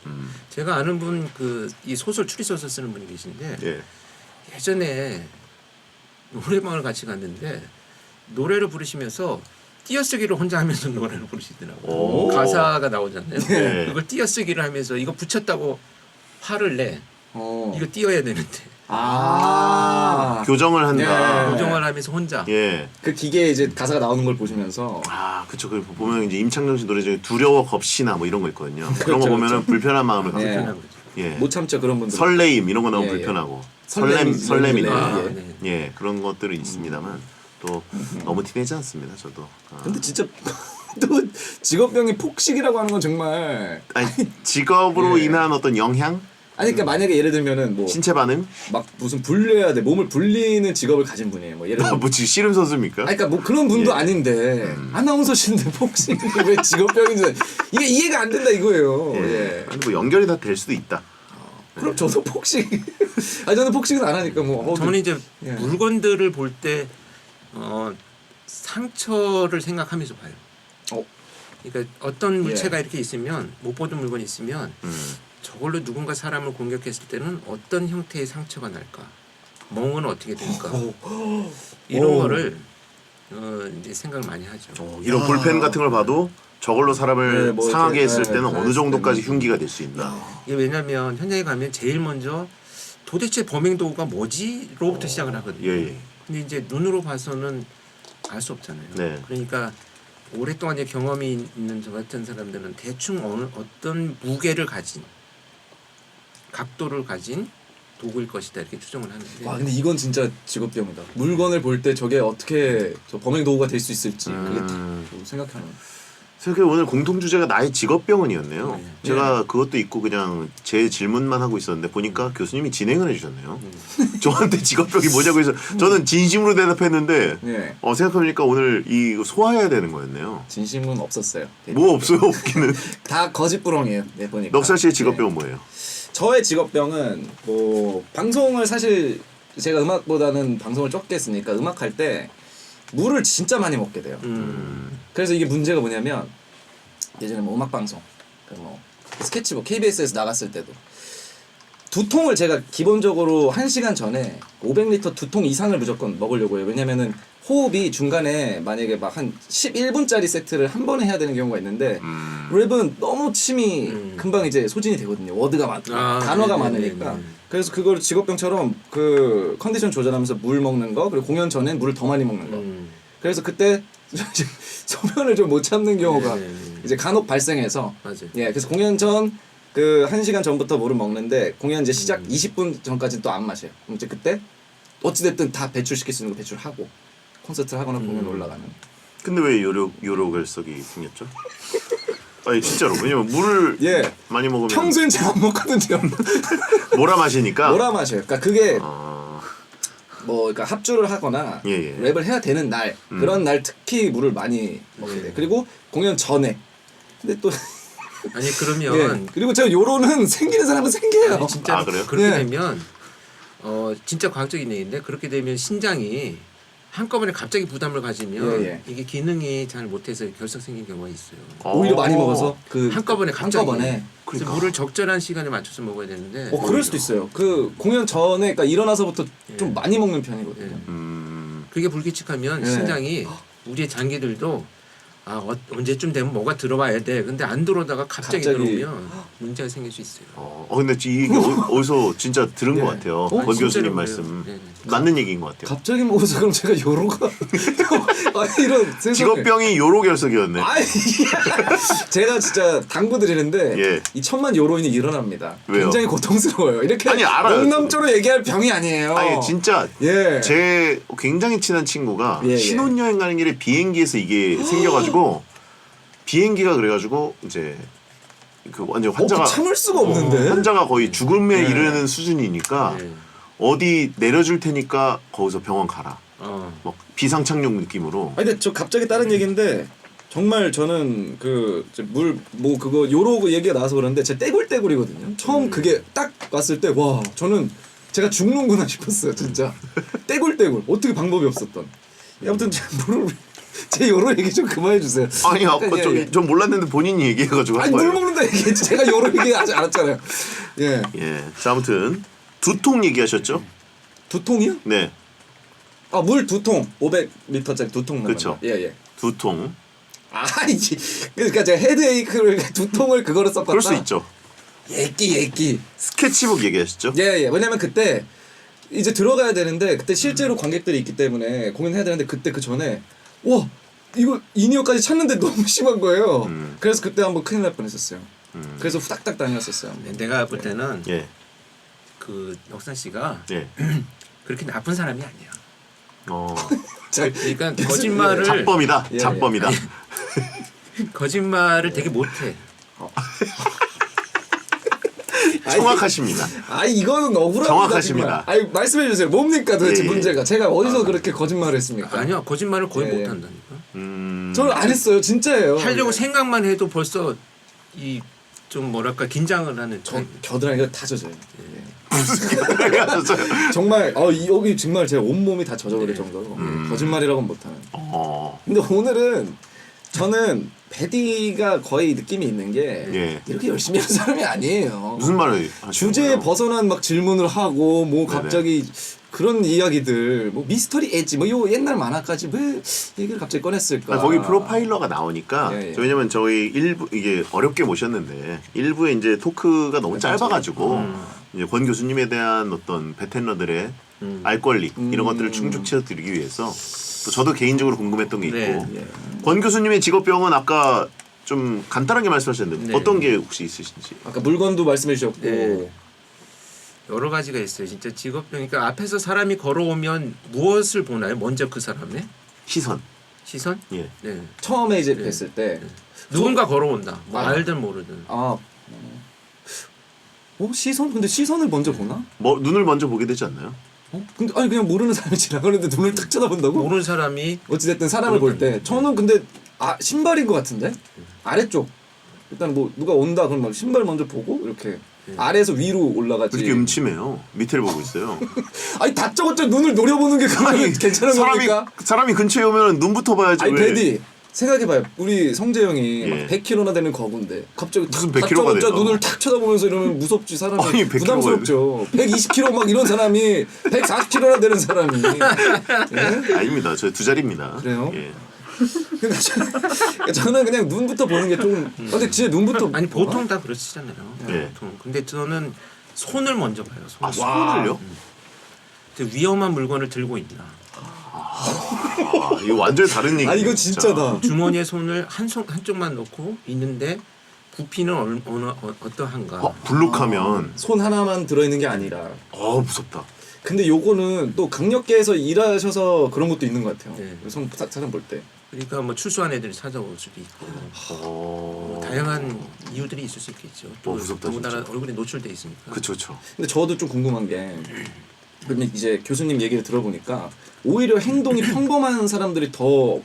제가 아는 분 그 이 소설 추리소설 쓰는 분이 계신데 예. 예전에 노래방을 같이 갔는데 노래를 부르시면서 띄어쓰기를 혼자 하면서 노래를 부르시더라고요. 오. 가사가 나오잖아요. 네. 그걸 띄어쓰기를 하면서 이거 붙였다고 화를 내. 어. 이거 띄어야 되는데 교정을 한다. 네. 고정을 하면서 혼자. 예. 그 기계에 이제 가사가 나오는 걸 보시면서 아, 그쵸. 그 보면 이제 임창정 씨 노래 중에 두려워 겁시나 뭐 이런 거 있거든요. 그런 거 그렇죠, 보면은 그렇죠. 불편한 마음을 갖고. 예. 불편한 거죠. 예. 못 참죠 그런 분들. 설레임 이런 거 나오면 예, 예. 불편하고. 설렘, 설렘이나. 아, 예. 네. 예. 그런 것들은 있습니다만 또 너무 티내지 않습니다. 저도. 아. 근데 진짜 또 직업병이 폭식이라고 하는 건 정말 아니, 직업으로 예. 인한 어떤 영향? 아니 그러니까 만약에 예를 들면은 뭐 신체 반응? 막 무슨 불려야 돼 몸을 불리는 직업을 가진 분이에요. 뭐 예를 들면 뭐 지금 씨름 선수입니까? 아니 그러니까 뭐 그런 분도 예. 아닌데 아나운서신데 폭식이 왜 직업병인지 이게 이해가 안 된다 이거예요. 예. 예. 아니 뭐 연결이 다 될 수도 있다. 그럼 저도 폭식 아니 저는 폭식은 안 하니까 뭐 저는 이제 예. 물건들을 볼 때 상처를 생각하면서 봐요. 어. 그러니까 어떤 물체가 예. 이렇게 있으면 못 보던 물건이 있으면 저걸로 누군가 사람을 공격했을 때는 어떤 형태의 상처가 날까? 멍은 어떻게 될까? 이런 오. 거를 이제 생각을 많이 하죠. 이런 볼펜 같은 걸 봐도 저걸로 사람을 네, 뭐 상하게 이렇게, 했을 네, 때는 어느 그랬을 정도까지 때는 흉기가 될 수 있나. 이게 왜냐하면 현장에 가면 제일 먼저 도대체 범행 도구가 뭐지?로부터 시작을 하거든요. 예, 예. 근데 이제 눈으로 봐서는 알 수 없잖아요. 네. 그러니까 오랫동안 이제 경험이 있는 저 같은 사람들은 대충 어떤 무게를 가진 각도를 가진 도구일 것이다 이렇게 추정을 하는데 와 근데 이건 진짜 직업병이다. 물건을 볼 때 저게 어떻게 저 범행 도구가 될 수 있을지 그게 다 생각하는. 생각해 오늘 공통 주제가 나의 직업병원이었네요. 네. 제가 그것도 있고 그냥 제 질문만 하고 있었는데 보니까 교수님이 진행을 해주셨네요. 저한테 직업병이 뭐냐고 해서 저는 진심으로 대답했는데 예. 생각해보니까 오늘 이 소화해야 되는 거였네요. 진심은 없었어요. 뭐 없어요 없기는. 다 거짓부렁이에요. 내 보니까. 넉살 씨의 예. 직업병은 뭐예요? 저의 직업병은 뭐 방송을 사실 제가 음악보다는 방송을 적게 했으니까 음악할 때 물을 진짜 많이 먹게 돼요. 그래서 이게 문제가 뭐냐면 예전에 뭐 음악 방송, 뭐 스케치북 KBS에서 나갔을 때도 두통을 제가 기본적으로 1시간 전에 500리터 2통 이상을 무조건 먹으려고 해요. 왜냐면은 호흡이 중간에 만약에 막 한 11분짜리 세트를 한 번에 해야 되는 경우가 있는데 랩은 너무 침이 금방 이제 소진이 되거든요. 워드가 단어가 많으니까. 그래서 그걸 직업병처럼 그 컨디션 조절하면서 물 먹는 거 그리고 공연 전엔 물을 더 많이 먹는 거. 그래서 그때 소변을 좀 못 참는 경우가 이제 간혹 발생해서 맞아요. 예, 그래서 공연 전 그 1시간 전부터 물을 먹는데 공연 이제 시작 20분 전까지는 또 안 마셔요. 그럼 이제 그때 어찌됐든 다 배출시킬 수 있는 거 배출하고 콘서트를 하거나 공연 올라가는. 근데 왜 요로결석이 생겼죠? 아니 진짜로 왜냐면 물을 예. 많이 먹으면 평소엔 잘 안 먹거든요. 몰아 마시니까 뭐라 마셔요. 그러니까 그게 아, 뭐 그러니까 합주를 하거나 예, 예. 랩을 해야 되는 날 그런 날 특히 물을 많이 먹게 돼. 그리고 공연 전에. 근데 또 아니 그러면 예. 그리고 제가 요로는 생기는 사람은 생겨요. 아니, 진짜 아, 그래요? 그렇게 네. 되면 진짜 과학적인 얘기인데 그렇게 되면 신장이 한꺼번에 갑자기 부담을 가지면 예, 예. 이게 기능이 잘 못해서 결석 생긴 경우가 있어요. 오히려 많이 먹어서 그 한꺼번에 갑자기. 한꺼번에 그래서 물을 적절한 시간에 맞춰서 먹어야 되는데 그럴 수도 있어요. 그 공연 전에 그러니까 일어나서부터 좀 많이 먹는 편이거든요. 그게 불규칙하면 예. 신장이 우리의 장기들도 언제쯤 되면 뭐가 들어와야 돼. 근데 안 들어오다가 갑자기 들어오면 문제가 생길 수 있어요. 근데 이게 어디서 진짜 들은 것 같아요. 권 진짜로 교수님 그래요. 말씀. 네. 맞는 얘기인 것 같아요. 갑자기 먹어서 그럼 제가 요로가 이런 세상에. 직업병이 요로 결석이었네. 아이 제가 진짜 당부드리는데 예. 이 1000만 요로인이 일어납니다. 왜요? 굉장히 고통스러워요. 이렇게 아니, 알아요. 농담조로 얘기할 병이 아니에요. 아니 진짜 예. 제 굉장히 친한 친구가 예, 예. 신혼여행 가는 길에 비행기에서 이게 생겨가지고 비행기가 그래가지고 이제 그 완전 환자가 참을 수가 없는데. 환자가 거의 죽음에 예. 이르는 수준이니까 네. 어디 내려줄 테니까 거기서 병원 가라. 뭐 비상착륙 느낌으로. 아니 근데 저 갑자기 다른 얘기인데 정말 저는 그 물 뭐 그거 요로 얘기가 나와서 그러는데 제 떼굴떼굴이거든요. 처음 그게 딱 왔을 때 와 저는 제가 죽는구나 싶었어요 진짜. 떼굴떼굴 어떻게 방법이 없었던. 아무튼 제 요로 얘기 좀 그만해 주세요. 아니 아까 예. 전 몰랐는데 본인이 얘기해가지고 한 아니 물 거예요. 먹는다 얘기했지. 제가 요로 얘기하지 않았잖아요. 예. 예. 자 아무튼 두통 얘기하셨죠? 두 통이요? 네. 물 2통 500리터짜리 2통 남았네. 그쵸. 예. 두통. 아니지. 그러니까 제가 헤드에이크를 2통을 그거로 썼거든. 그럴 수 있죠. 예끼. 스케치북 얘기하셨죠? 예. 왜냐면 그때 이제 들어가야 되는데 그때 실제로 관객들이 있기 때문에 공연해야 되는데 그때 그 전에 와 이거 인이어까지 찾는데 너무 심한 거예요. 그래서 그때 한번 큰일 날 뻔했었어요. 그래서 후닥닥 다녔었어요. 내가 볼 때는 예. 그 넉살 씨가 예. 그렇게 나쁜 사람이 아니야. 자, 그러니까 거짓말을 잡범이다. 예, 잡범이다. 거짓말을 되게 못해. 정확하십니다. 이거는 억울합니다. 정확하십니다. 정말. 말씀해 주세요. 뭡니까 도대체 예. 문제가? 제가 어디서 그렇게 거짓말을 했습니까? 아니야 거짓말을 거의 예. 못한다니까. 저는 안 했어요. 진짜예요. 하려고 생각만 해도 벌써 이 좀 뭐랄까 긴장을 하는. 겨드랑이가 다 젖어요. 정말 여기 정말 제 온몸이 다 젖어버릴 정도로 거짓말이라고는 못하는. 근데 오늘은 저는 베디가 거의 느낌이 있는 게 예. 이렇게 열심히 하는 사람이 아니에요. 무슨 말을 하시는 주제에 거예요? 벗어난 막 질문을 하고 뭐 갑자기 그런 이야기들 뭐 미스터리 엣지 뭐 요 옛날 만화까지 왜 얘기를 갑자기 꺼냈을까? 거기 프로파일러가 나오니까 예. 왜냐면 저희 1부 이게 어렵게 모셨는데 1부에 이제 토크가 너무 짧아가지고 이제 권 교수님에 대한 어떤 베테너들의 알 권리 이런 것들을 충족시켜드리기 위해서 또 저도 개인적으로 궁금했던 게 있고 네. 권 교수님의 직업병은 아까 좀 간단하게 말씀하셨는데 네. 어떤 게 혹시 있으신지. 아까 물건도 말씀해 주셨고 네. 여러 가지가 있어요. 진짜 직업병. 그러니까 앞에서 사람이 걸어오면 무엇을 보나요? 먼저 그 사람의 시선. 시선? 예. 네. 처음에 이제 뵀을 때 누군가 걸어온다. 뭐 아. 알든 모르든. 시선? 근데 시선을 먼저 보나? 뭐 눈을 먼저 보게 되지 않나요? 근데 그냥 모르는 사람이 지나가는데 눈을 탁 쳐다본다고? 모르는 사람이 어찌됐든 사람을 볼 때 저는 근데 신발인 것 같은데 아래쪽 일단 뭐 누가 온다 그러면 막 신발 먼저 보고 이렇게 아래에서 위로 올라가지. 이렇게 음침해요. 밑을 보고 있어요. 아니 다짜고짜 눈을 노려보는 게 그러면 괜찮은 겁니까? 사람이 근처에 오면 눈부터 봐야지. 아니 왜. 베디 생각해봐요. 우리 성재형이 예. 막 100kg나 되는 거군데 갑자기 무슨 100kg 가 다짜고짜 돼요? 눈을 탁 쳐다보면서 이러면 무섭지 사람이. 아니, 100kg 가 부담스럽죠. 120kg 막 이런 사람이 140kg나 되는 사람이 예? 아닙니다. 저 2자리입니다. 그래요? 예. 그러니까 저는 그냥 눈부터 보는 게 좀. 근데 진짜 눈부터. 아니 보통 다 그러시잖아요. 네. 보통. 근데 저는 손을 먼저 봐요. 손. 손을요? 위험한 물건을 들고 있나. 이거 완전히 다른 얘기. 이거 진짜다. 주머니에 손을 한쪽만 넣고 있는데 부피는 어떠한가. 블룩하면 손 하나만 들어있는 게 아니라. 무섭다. 근데 요거는 또 강력계에서 일하셔서 그런 것도 있는 것 같아요. 네. 사람 볼 때. 그러니까 뭐 출소한 애들이 찾아올 수도 있고 뭐 다양한 이유들이 있을 수 있겠죠. 또 무섭다, 더군다나 진짜. 얼굴에 노출돼 있으니까. 그쵸. 근데 저도 좀 궁금한 게 그러면 이제 교수님 얘기를 들어보니까 오히려 행동이 평범한 사람들이 더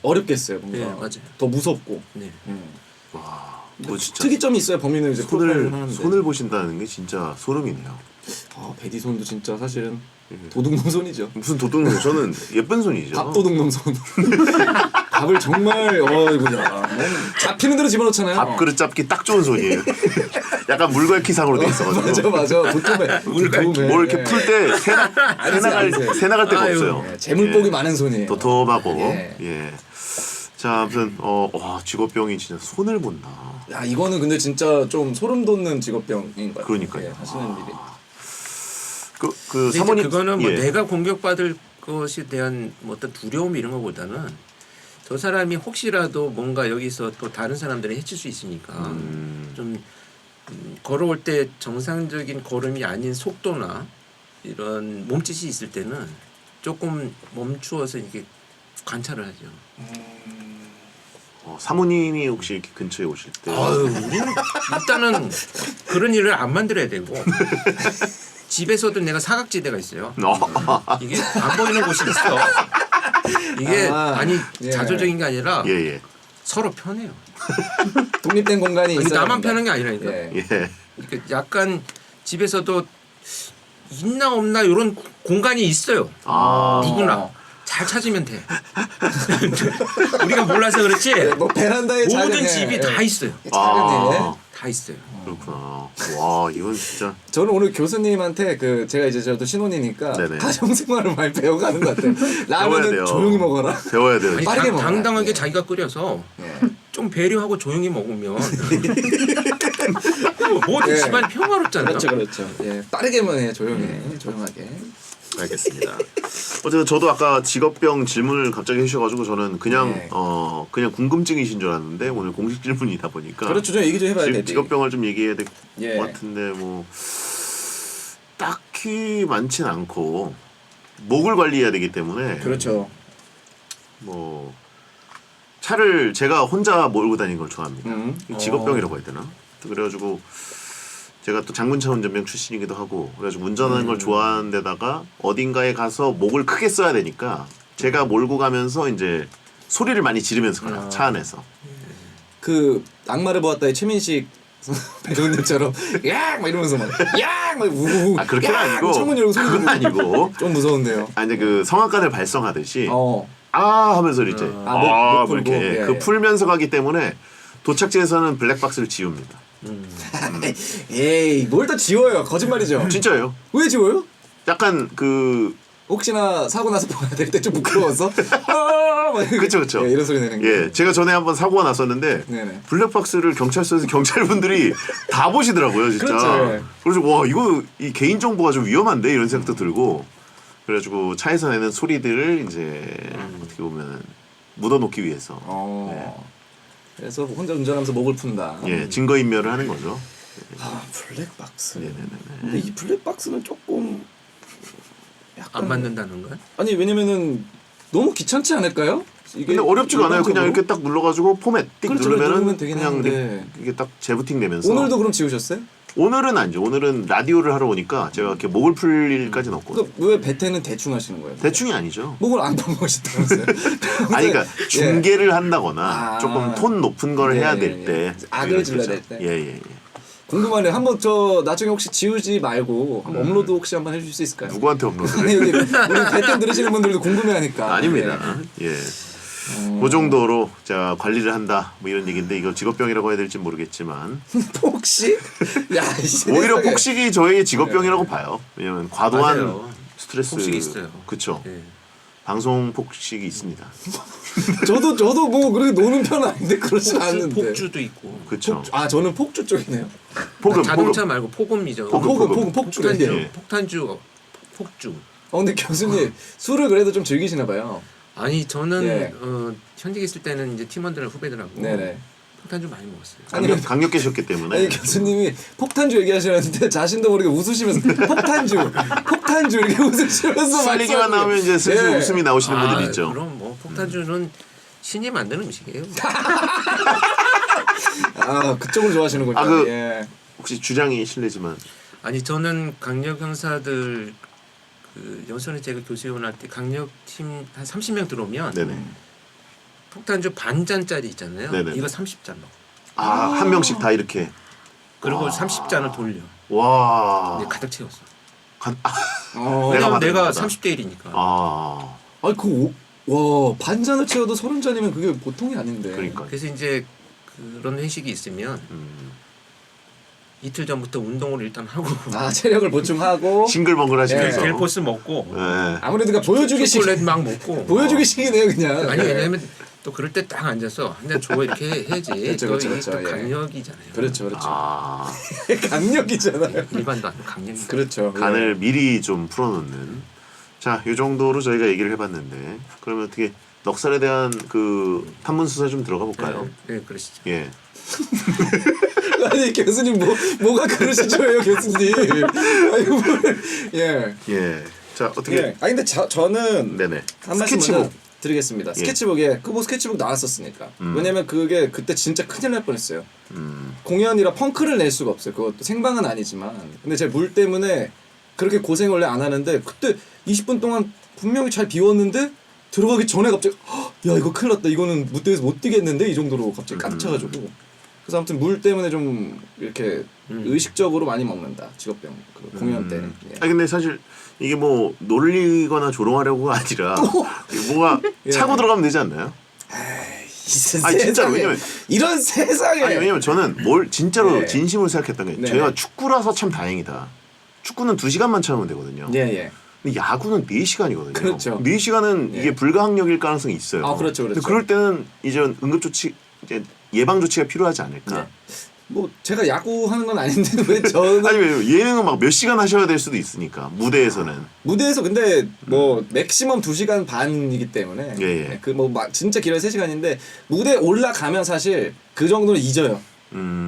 어렵겠어요. 뭔가 네, 맞아요. 더 무섭고. 네. 그거 진짜 특이점이 있어요. 범인은 이제 프로파일을 하는데. 손을 보신다는 게 진짜 소름이네요. 베디 손도 진짜 사실은 도둑놈 손이죠. 무슨 도둑놈? 저는 예쁜 손이죠. 밥도둑놈 손. 밥을 정말 이거야. 잡히는 대로 집어넣잖아요. 밥그릇 잡기 딱 좋은 손이에요. 약간 물갈퀴상으로 돼 있어가지고. 맞아. 도톰해. 도톰해. 뭘 이렇게 풀 때 새 나갈 데가 아유. 없어요. 예, 재물복이 많은 손이에요. 도톰하고. 예. 예. 자, 아무튼 와, 직업병이 진짜 손을 본다. 야, 이거는 근데 진짜 좀 소름 돋는 직업병인 것 같아요. 그러니까요. 예, 하시는 일이. 그 근데 이제 사모님 그거는 뭐 예. 내가 공격받을 것에 대한 뭐 어떤 두려움 이런 것보다는 저 사람이 혹시라도 뭔가 여기서 또 다른 사람들을 해칠 수 있으니까 좀 걸어올 때 정상적인 걸음이 아닌 속도나 이런 몸짓이 있을 때는 조금 멈추어서 이렇게 관찰을 하죠. 사모님이 혹시 이렇게 근처에 오실 때 아유, 우리는 일단은 그런 일을 안 만들어야 되고 집에서도 내가 사각지대가 있어요. 이게 안 보이는 곳이 있어. 이게 아니 예. 자조적인 게 아니라 예. 서로 편해요. 독립된 공간이 아니, 있어야 나만 됩니다. 편한 게 아니라니까. 예. 예. 그러니까 약간 집에서도 있나 없나 이런 공간이 있어요. 아. 누구나 잘 찾으면 돼. 우리가 몰라서 그렇지. 뭐 베란다에 모든 작은, 집이 예, 다 있어요. 작은 예. 다 있어요. 그렇구나. 와, 이건 진짜 저는 오늘 교수님한테 제가 이제 저도 신혼이니까 네네. 가정생활을 많이 배워가는 것 같아요. 배워야 라면은 돼요. 조용히 먹어라. 배워야 돼요. 아니, 빠르게 먹어라. 당당하게 예. 자기가 끓여서 예. 좀 배려하고 조용히 먹으면 모든 예. 집안 평화롭잖아요. 그렇죠. 예, 빠르게만 해, 조용하게. 알겠습니다. 어쨌든 저도 아까 직업병 질문을 갑자기 해주셔가지고 저는 그냥 네. 그냥 궁금증이신 줄 알았는데 오늘 공식 질문이다 보니까 그렇죠, 좀 얘기 좀 해봐야 돼. 직업병을 좀 얘기해야 될 것 예. 같은데 뭐 딱히 많진 않고 목을 관리해야 되기 때문에 그렇죠. 뭐 차를 제가 혼자 몰고 다니는 걸 좋아합니다. 직업병이라고 해야 되나? 그래가지고 제가 또 장문차 운전병 출신이기도 하고 그래가지고 운전하는 걸 좋아하는 데다가 어딘가에 가서 목을 크게 써야 되니까 제가 몰고 가면서 이제 소리를 많이 지르면서 가요. 차 안에서. 그 악마를 보았다의 최민식 배우님처럼 야! 막 이러면서 막 야! 막 우우. 아 그렇게는 야! 아니고 창문 열고 소리 그건 지르고. 아니고 좀 무서운데요. 아 이제 그 성악가들 발성하듯이 아 하면서 이제 목 뭐 풀고. 이렇게 예, 그 예. 풀면서 가기 때문에 도착지에서는 블랙박스를 지웁니다. 에이, 뭘 다 지워요. 거짓말이죠. 진짜예요. 왜 지워요? 약간 그 혹시나 사고 나서 봐야 될 때 좀 부끄러워서 그쵸. 예, 이런 소리 내는 게. 예, 제가 전에 한번 사고가 났었는데 네네. 블랙박스를 경찰서에서 경찰분들이 다 보시더라고요, 진짜. 그렇죠, 예. 그래서 와 이거 이 개인 정보가 좀 위험한데 이런 생각도 들고 그래가지고 차에서 내는 소리들을 이제 어떻게 보면 묻어놓기 위해서 그래서 혼자 운전하면서 목을 푼다. 예 증거 인멸을 하는 거죠. 아, 블랙박스. 네네네. 근데 이 블랙박스는 조금 약간 안 맞는다는 거야? 아니 왜냐면은 너무 귀찮지 않을까요? 이게 근데 어렵지가 않아요. 그냥 이렇게 딱 눌러가지고 포맷 띡 그렇죠, 누르면은 누르면 되긴 그냥 하는데. 이게 딱 재부팅 되면서 오늘도 그럼 지우셨어요? 오늘은 아니죠. 오늘은 라디오를 하러 오니까 제가 이렇게 목을 풀 일까지는 없고 왜 배태는 대충 하시는 거예요? 대충이 아니죠. 목을 안 펴보시다면서요? 아니 그러니까 중계를 한다거나 아. 조금 톤 높은 걸 해야 네, 될 때 악을 질러야 될 때. 예예. 궁금하네요. 한번 저 나중에 혹시 지우지 말고 한번 업로드 혹시 한번 해주실 수 있을까요? 누구한테 아니 업로드를? 여기 우리 배템 들으시는 분들도 궁금해하니까. 아닙니다. 예. 그 정도로 제가 관리를 한다 뭐 이런 얘기인데 이거 직업병이라고 해야 될지 모르겠지만 폭식? 야, 이 오히려 세상에. 폭식이 저의 직업병이라고 봐요. 왜냐면 과도한 맞아요. 스트레스 폭식이 있어요. 그렇죠. 예. 방송 폭식이 있습니다. 저도 뭐 그렇게 노는 편은 아닌데 그렇지 않은데. 폭주도 있고. 그렇죠. 아 저는 폭주 쪽이네요. 폭음 자동차 폭음. 말고 폭음이죠. 폭주래. 폭탄. 예. 폭탄주, 폭주. 근데 교수님 술을 그래도 좀 즐기시나 봐요. 아니 저는 예. 현직에 있을 때는 이제 팀원들 후배들하고 네네. 폭탄주 많이 먹었어요. 강력 계셨기 때문에 아니 교수님이 폭탄주 얘기하시는데 자신도 모르게 웃으시면서 폭탄주 이렇게 웃으시면서 살리기만 나오면 이제 슬슬 예. 웃음이 나오시는 분들 있죠. 그럼 뭐 폭탄주는 신이 만드는 음식이에요. 아 그쪽을 좋아하시는군요. 아, 그- 예. 혹시 주장이 실례지만 아니 저는 강력 형사들 그 연수원에 제가 교수원 할 때 강력 팀 한 30명 들어오면 네네. 폭탄주 반 잔짜리 있잖아요. 네네. 이거 30잔 넣어. 한 명씩 다 이렇게 그리고 30잔을 돌려. 와. 근데 가득 채웠어. 간, 어. 내가 왜냐면 받은 내가 거다. 30대 1이니까. 아. 아니 그 와 반잔을 채워도 30잔이면 그게 보통이 아닌데. 그러니까. 그래서 이제 그런 회식이 있으면 이틀 전부터 운동을 일단 하고 아 체력을 보충하고. 싱글벙글 하시면서. 겔포스 먹고 네. 아무래도 그러니까 보여주기식. 초콜릿 막 먹고 보여주기식이네요 그냥. 아니 왜냐면 또 그럴 때 딱 앉아서 한 잔 줘 이렇게 해야지. 그렇죠, 또 그렇죠, 이게 그렇죠. 또 예. 강력이잖아요. 그렇죠. 아, 강력이잖아요. 일반도 아니고 강력이. 그렇죠. 간을 미리 좀 풀어놓는. 자, 이 정도로 저희가 얘기를 해봤는데 그러면 어떻게 넉살에 대한 그 탐문 수사 좀 들어가 볼까요? 네, 그러시죠. 예. 아니 교수님 뭐가 그러시죠요 교수님. 아니 예. 예. 자, 어떻게? 예. 아니 근데 저는 네네. 한 말씀 먼저 스케치북. 드리겠습니다. 예. 스케치북에 그 뭐 스케치북 나왔었으니까. 왜냐면 그게 그때 진짜 큰일 날 뻔했어요. 음. 공연이라 펑크를 낼 수가 없어요. 그것도 생방은 아니지만. 근데 제 물 때문에 그렇게 고생 원래 안 하는데 그때 20분 동안 분명히 잘 비웠는데 들어가기 전에 갑자기 헉, 야 이거 큰일 났다. 이거는 무대에서 못 뛰겠는데 이 정도로 갑자기 꽉 차가지고. 그래서 아무튼 물 때문에 좀 이렇게 의식적으로 많이 먹는다. 직업병 그 공연 때. 예. 아니 근데 사실 이게 뭐 놀리거나 조롱하려고가 아니라 뭐가 예. 차고 들어가면 되지 않나요? 아니, 진짜 세상에. 왜냐면- 이런 세상에 아니 왜냐면 저는 뭘 진짜로 예. 진심으로 생각했던 게 네. 제가 축구라서 참 다행이다. 축구는 2시간만 참으면 되거든요. 예예. 근데 야구는 4시간이거든요. 그렇죠. 4시간은 예. 이게 불가항력일 가능성이 있어요. 아, 그렇죠, 그렇죠. 근데 그럴 때는 이제 응급조치, 이제 예방조치가 필요하지 않을까. 네. 뭐 제가 야구 하는 건 아닌데 왜 저는 아니 왜 예능은 막 몇 시간 하셔야 될 수도 있으니까 무대에서는. 무대에서 근데 뭐 맥시멈 2시간 반이기 때문에 예, 예. 그 뭐 진짜 길어야 3시간인데 무대 올라가면 사실 그 정도는 잊어요.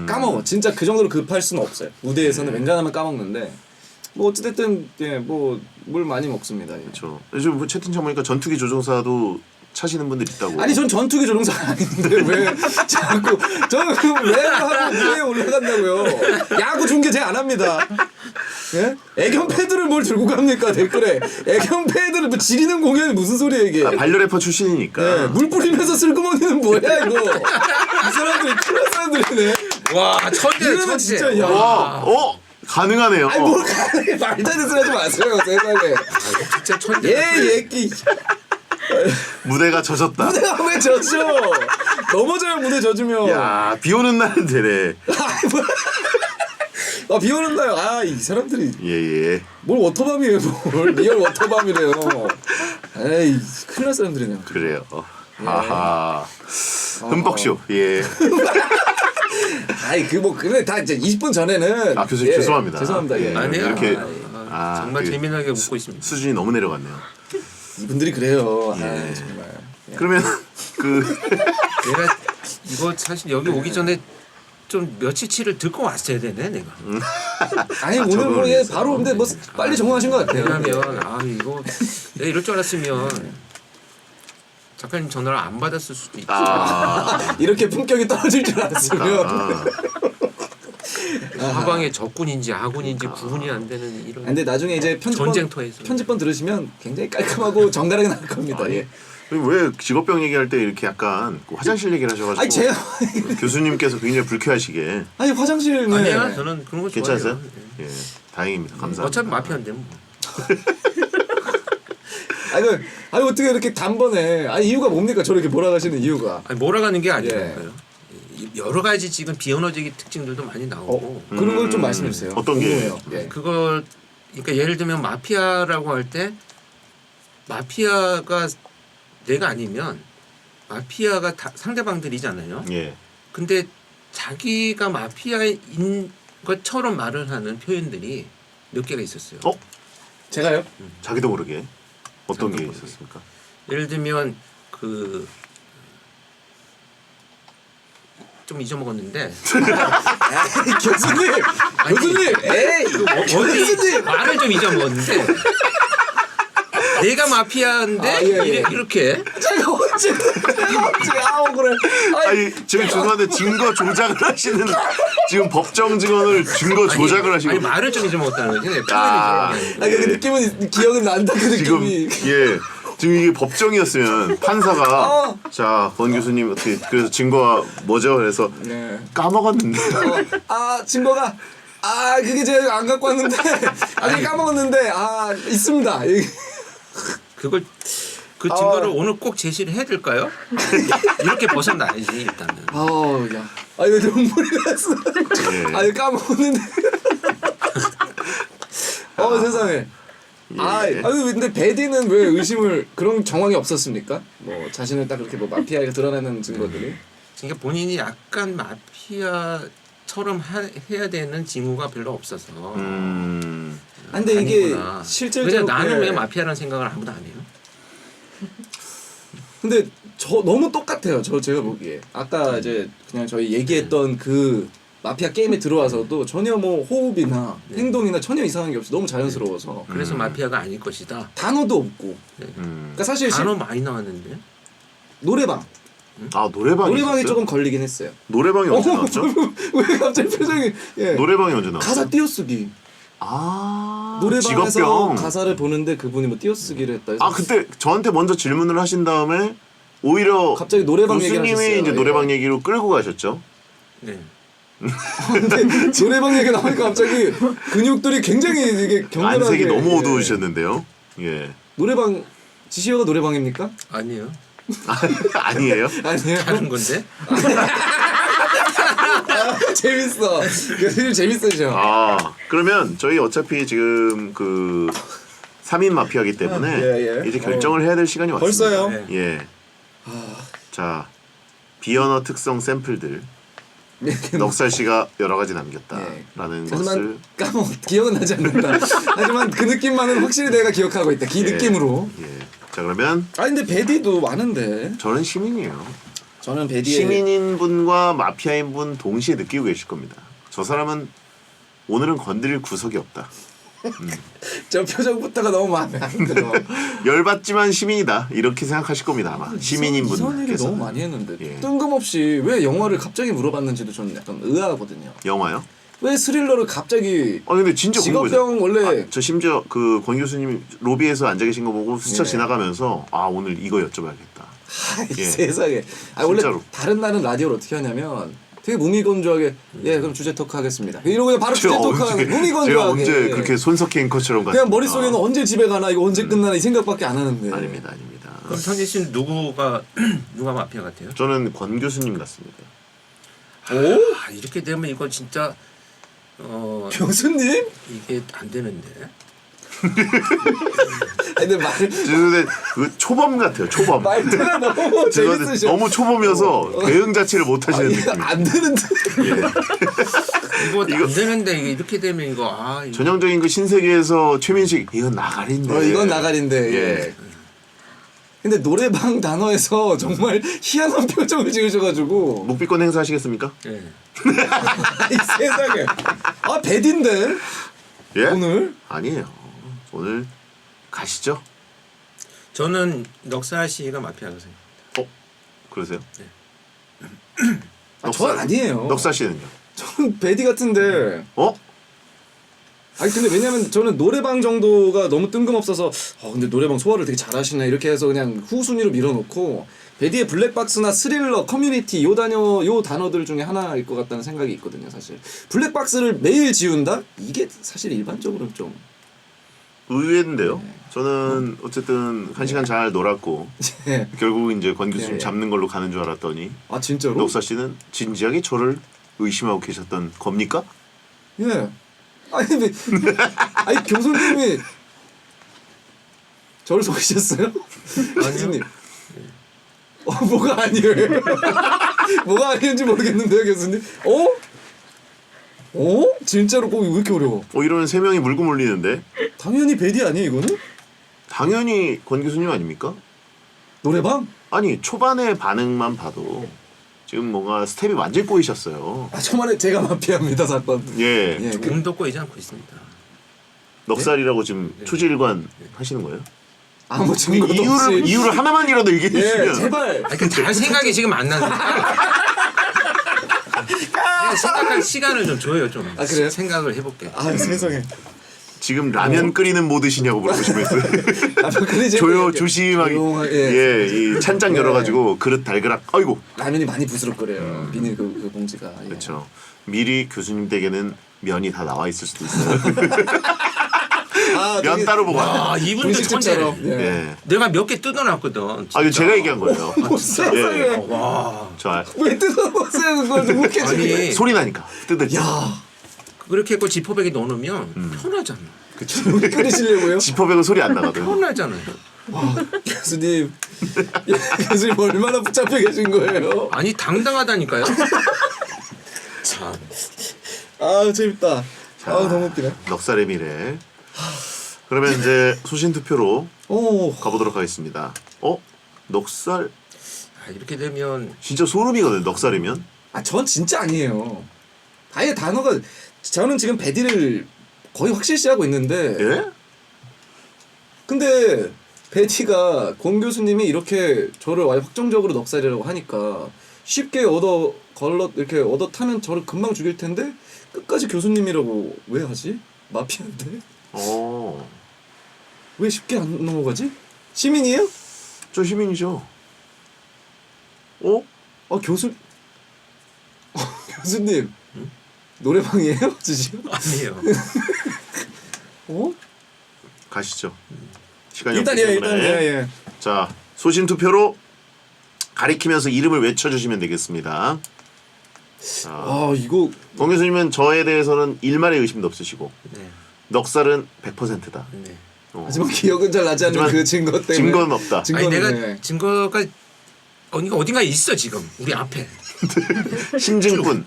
까먹어. 진짜 그 정도로 급할 수는 없어요. 무대에서는 웬간하면 까먹는데 뭐 어찌됐든 예, 뭐 물 많이 먹습니다. 예. 그렇죠. 요즘 뭐 채팅창 보니까 전투기 조종사도 차시는 분들 있다고. 아니 전 전투기 조종사가 아닌데 왜 자꾸 저는 왜 하고 무대에 올라간다고요. 야구 중계 제가 안 합니다. 예? 애견 패드를 뭘 들고 갑니까 댓글에. 애견 패드를 뭐 지리는 공연이 무슨 소리야 이게. 아, 반려래퍼 출신이니까. 예, 물 뿌리면서 쓸구멍이는 뭐야 이거. 이 사람들이 클래스 사람들이네. 와 천재 이거는 천재. 진짜 야. 와, 가능하네요. 아니 뭘 가능해 말도 안 되는 소리 하지 마세요 세상에. 진짜 천재. 예 얘기. 무대가 젖었다. 무대가 왜 젖죠? 넘어져요 무대 젖으면. 야, 비 오는 날은 되네. 아 비 오는 날. 아 이 사람들이 예. 뭘 워터밤이에요 뭘 리얼 워터밤이래요. 에이 큰일 날 사람들이네. 그래요. 하하. 흠뻑쇼. 예. 아이 그 뭐 그래 다 이제 20분 전에는. 아, 교수님 죄송합니다. 죄송합니다. 예. 아니에요. 이렇게 정말 그 재미나게 웃고 있습니다. 수준이 너무 내려갔네요. 이분들이 그래요. 예. 아 정말. 그러면 그 내가 이거 사실 여기 오기 전에 좀 며칠치를 듣고 왔어야 되네 내가. 아니 오늘 적응을 뭐 예, 위해서. 바로 근데 뭐 빨리 적응하신 것 같아요. 왜냐면 아 이거 내가 이럴 줄 알았으면 작가님 전화를 안 받았을 수도 있지. 이렇게 품격이 떨어질 줄 알았으면. 화방의 적군인지 아군인지 구분이 안 되는 이런. 근데 나중에 이제 전쟁터에서. 편집본 들으시면 굉장히 깔끔하고 정갈하게 나올 겁니다. 예. 왜 직업병 얘기할 때 이렇게 약간 그 화장실 얘기를 하셔가지고 아니 제가 교수님께서 굉장히 불쾌하시게 아니 화장실은 아니야 저는 그런 거 좋아해요. 괜찮으세요? 예, 다행입니다. 감사합니다. 어차피 마피아인데 뭐. 아니 어떻게 이렇게 단번에 아니 이유가 뭡니까 저렇게 몰아가시는 이유가. 아니 몰아가는 게 예. 아니라요. 여러 가지 지금 비언어적인 특징들도 많이 나오고 그런 걸 좀 말씀해 주세요. 어떤 게? 궁금해요. 예. 그걸 그러니까 예를 들면 마피아라고 할 때 마피아가 내가 아니면 마피아가 다 상대방들이잖아요. 예. 근데 자기가 마피아인 것처럼 말을 하는 표현들이 몇 개가 있었어요. 어? 제가요? 자기도 모르게 어떤 게 자기도 모르게. 있었습니까? 예를 들면 그 좀 잊어먹었는데 교수님, 교수님, 에이, 어디 말을 좀 잊어먹었는데 내가 마피아인데 아, 예. 이렇게 제가 언제 그래. 아니 지금 죄송한데 증거 조작을 하시는 지금 법정 증언을 증거 조작을 하시고 아니 말을 좀 잊어먹었다는 거지. 표현이 아, 그런 게 아니고. 아니 그 느낌은 기억은 난다 그 지금 느낌이. 예 지금 이게 법정이었으면 판사가 자 권 교수님 어떻게 그래서 증거가 뭐죠? 그래서 네. 까먹었는데 아 증거가 그게 제가 안 갖고 왔는데 아직 까먹었는데 있습니다. 그걸 그 증거를 오늘 꼭 제시를 해야 될까요? 이렇게 벗어나야지 일단은. 야. 왜 눈물이 났어? 예. 까먹었는데. 세상에. 근데 베디는 왜 의심을 그런 정황이 없었습니까? 뭐 자신을 딱 그렇게 뭐 마피아가 드러내는 증거들이. 그러니까 본인이 약간 마피아처럼 해야 되는 징후가 별로 없어서. 근데 이게 아니구나. 실질적으로 그냥 나는 왜 마피아라는 생각을 아무도 안 해요? 근데 저 너무 똑같아요. 제가 보기에 아까 이제 그냥 저희 얘기했던 그 마피아 게임에 들어와서도 전혀 뭐 호흡이나 행동이나 전혀 이상한 게 없이 너무 자연스러워서 그래서 마피아가 아닐 것이다. 단어도 없고. 그러니까 사실 단어 많이 나왔는데. 노래방. 노래방이 노래방이 있었어요? 조금 걸리긴 했어요. 노래방이 언제 나왔죠? 왜 갑자기 표정이? 예. 노래방이 언제 나왔죠? 가사 띄어쓰기. 노래방에서 직업병. 가사를 보는데 그분이 뭐 띄어쓰기를 했다 해서 그때 저한테 먼저 질문을 하신 다음에 오히려 갑자기 노래방 교수님이 얘기하셨어요. 이제 예. 노래방 얘기로 끌고 가셨죠. 네. 근데 노래방 얘기 나오니까 갑자기 근육들이 굉장히 이게 격렬하게 안색이 너무 예. 어두우셨는데요. 예. 노래방 지시어가 노래방입니까? 아니요. 아니에요? 아니에요. 다른 건데. 재밌어. 교수님 재밌으셔. 그러면 저희 어차피 지금 그 3인 마피아기 때문에 예. 이제 결정을 해야 될 시간이 왔습니다. 벌써요? 네. 예. 자, 비언어 특성 샘플들 넉살 씨가 여러 가지 남겼다라는 것을 하지만 기억은 나지 않는다. 하지만 그 느낌만은 확실히 내가 기억하고 있다. 그 느낌으로. 예. 자, 그러면 근데 베디도 많은데. 저는 시민이에요. 저는 베디의 시민인 분과 마피아인 분 동시에 느끼고 계실 겁니다. 저 사람은 오늘은 건드릴 구석이 없다. 저 표정부터가 너무 마음에 안 들어. 열받지만 시민이다. 이렇게 생각하실 겁니다 아마. 시민인 이상한 얘기 분께서. 너무 많이 했는데 예. 뜬금없이 왜 영화를 갑자기 물어봤는지도 저는 약간 의아하거든요. 영화요? 왜 스릴러를 갑자기 근데 진짜 궁금해요. 직업병 원래 저 심지어 그 권 교수님 로비에서 앉아 계신 거 보고 스쳐 예. 지나가면서 오늘 이거 여쭤봐야겠다. 예. 세상에. 원래 진짜로. 다른 날은 라디오를 어떻게 하냐면 되게 무미건조하게 그럼 주제 토크 하겠습니다. 이러고 그냥 바로 주제 토크 하는 제가 무미건조하게. 언제 그렇게 손석희 앵커처럼 그냥 갔습니까? 머릿속에는 언제 집에 가나 이거 언제 끝나나 이 생각밖에 안 하는데. 아닙니다. 그럼 성진 씨는 누가 마피아 같아요? 저는 권 교수님 같습니다. 이렇게 되면 이거 진짜 교수님? 이게 안 되는데. 근데 죄송한데 그 초범 같아요. 초범. 말투가 너무 죄송한데 재밌으셔. 너무 초범이어서 대응 자체를 못 하시는 이거 느낌. 안 되는데. 이거 안 되는데 이게 이렇게 되면 이거 이거. 전형적인 그 신세계에서 최민식 이건 나가린데. 이건 나가린데. 예. 근데 노래방 단어에서 정말 희한한 표정을 지으셔가지고 묵비권 행사하시겠습니까? 예. 이 세상에 베디인데 예? 오늘 아니에요. 오늘 가시죠. 저는 넉살 씨가 마피아라고 생각합니다. 그러세요? 전 아니에요. 넉살 씨는요? 저는 베디 같은데. 근데 왜냐면 저는 노래방 정도가 너무 뜬금없어서 근데 노래방 소화를 되게 잘하시네 이렇게 해서 그냥 후순위로 밀어놓고 베디의 블랙박스나 스릴러, 커뮤니티 요 단어들 중에 하나일 것 같다는 생각이 있거든요. 사실 블랙박스를 매일 지운다? 이게 사실 일반적으로 좀 의외인데요. 저는 어쨌든 한 시간 잘 놀았고 예. 결국 이제 권 교수님 예. 잡는 걸로 가는 줄 알았더니 진짜로? 넉살 씨는 진지하게 저를 의심하고 계셨던 겁니까? 예. 교수님이 저를 속이셨어요? 교수님. 뭐가 아니에요? 뭐가 아니는지 모르겠는데요, 교수님. 진짜로 왜 이렇게 어려워? 이러면 세 명이 물고 물리는데 당연히 베디 아니에요, 이거는? 당연히 권 교수님 아닙니까? 노래방? 아니 초반의 반응만 봐도 지금 뭔가 스텝이 완전히 꼬이셨어요. 저만에 제가 마피아입니다, 사건. 예. 조금도 꼬이지 않고 있습니다. 넉살이라고 지금 초지일관 하시는 거예요? 아무 증거도 없이. 이유를 하나만이라도 얘기해 주시면. 제발. 잘 생각이 지금 안 나니까. 내가 생각할 시간을 좀 줘요, 좀. 그래요? 생각을 해볼게. 세상에. 지금 라면 끓이는 뭐 드시냐고 물어보시면 조심하게 이 찬장 열어가지고 그릇 달그락 아이고 라면이 많이 부스럭거려요. 비닐 그 봉지가. 그렇죠. 미리 교수님 댁에는 면이 다 나와 있을 수도 있어요. 아, 면 따로 보관. 아 이분도 분식집처럼. 천재. 예. 예. 내가 몇 개 뜯어놨거든. 아 이거 제가 얘기한 거예요. 세상에. 와 자 왜 뜯어보세요 그걸 좀 웃겨지게. 아니 소리 나니까 뜯을 때. 야, 그렇게 했고 지퍼백에 넣어놓으면 편하잖아. 끓이시려고요? 지퍼백은 소리 안 나거든. 편하잖아요. 교수님, 교수님 얼마나 붙잡혀 계신 거예요? 아니 당당하다니까요. 참. 아 재밌다. 자, 아 너무 웃기네. 넉살의 미래. 그러면 이제 소신 투표로 오, 가보도록 하겠습니다. 넉살 아, 이렇게 되면 진짜 소름이거든. 넉살이면. 아 전 진짜 아니에요. 아예 단어가 저는 지금 베디를 거의 확실시하고 있는데. 예? 근데 베디가 권 교수님이 이렇게 저를 아예 확정적으로 넉살이라고 하니까 쉽게 이렇게 얻어 타면 저를 금방 죽일 텐데 끝까지 교수님이라고 왜 하지? 마피아인데 왜 쉽게 안 넘어가지? 시민이에요? 저 시민이죠. 교수 교수님 노래방이에요? 지금? 아니에요. 가시죠. 시간이 일단 없기 예 때문에. 일단 예. 자, 소신 투표로 가리키면서 이름을 외쳐주시면 되겠습니다. 자, 아 이거 권 교수님은 저에 대해서는 일말의 의심도 없으시고 네. 넉살은 100%다. 네. 하지만 기억은 잘 나지 않는 하지만 그 증거 때문에 증거는 없다. 아니 증거는 내가 네. 증거가 어딘가에 있어 지금 우리 앞에. 심증뿐.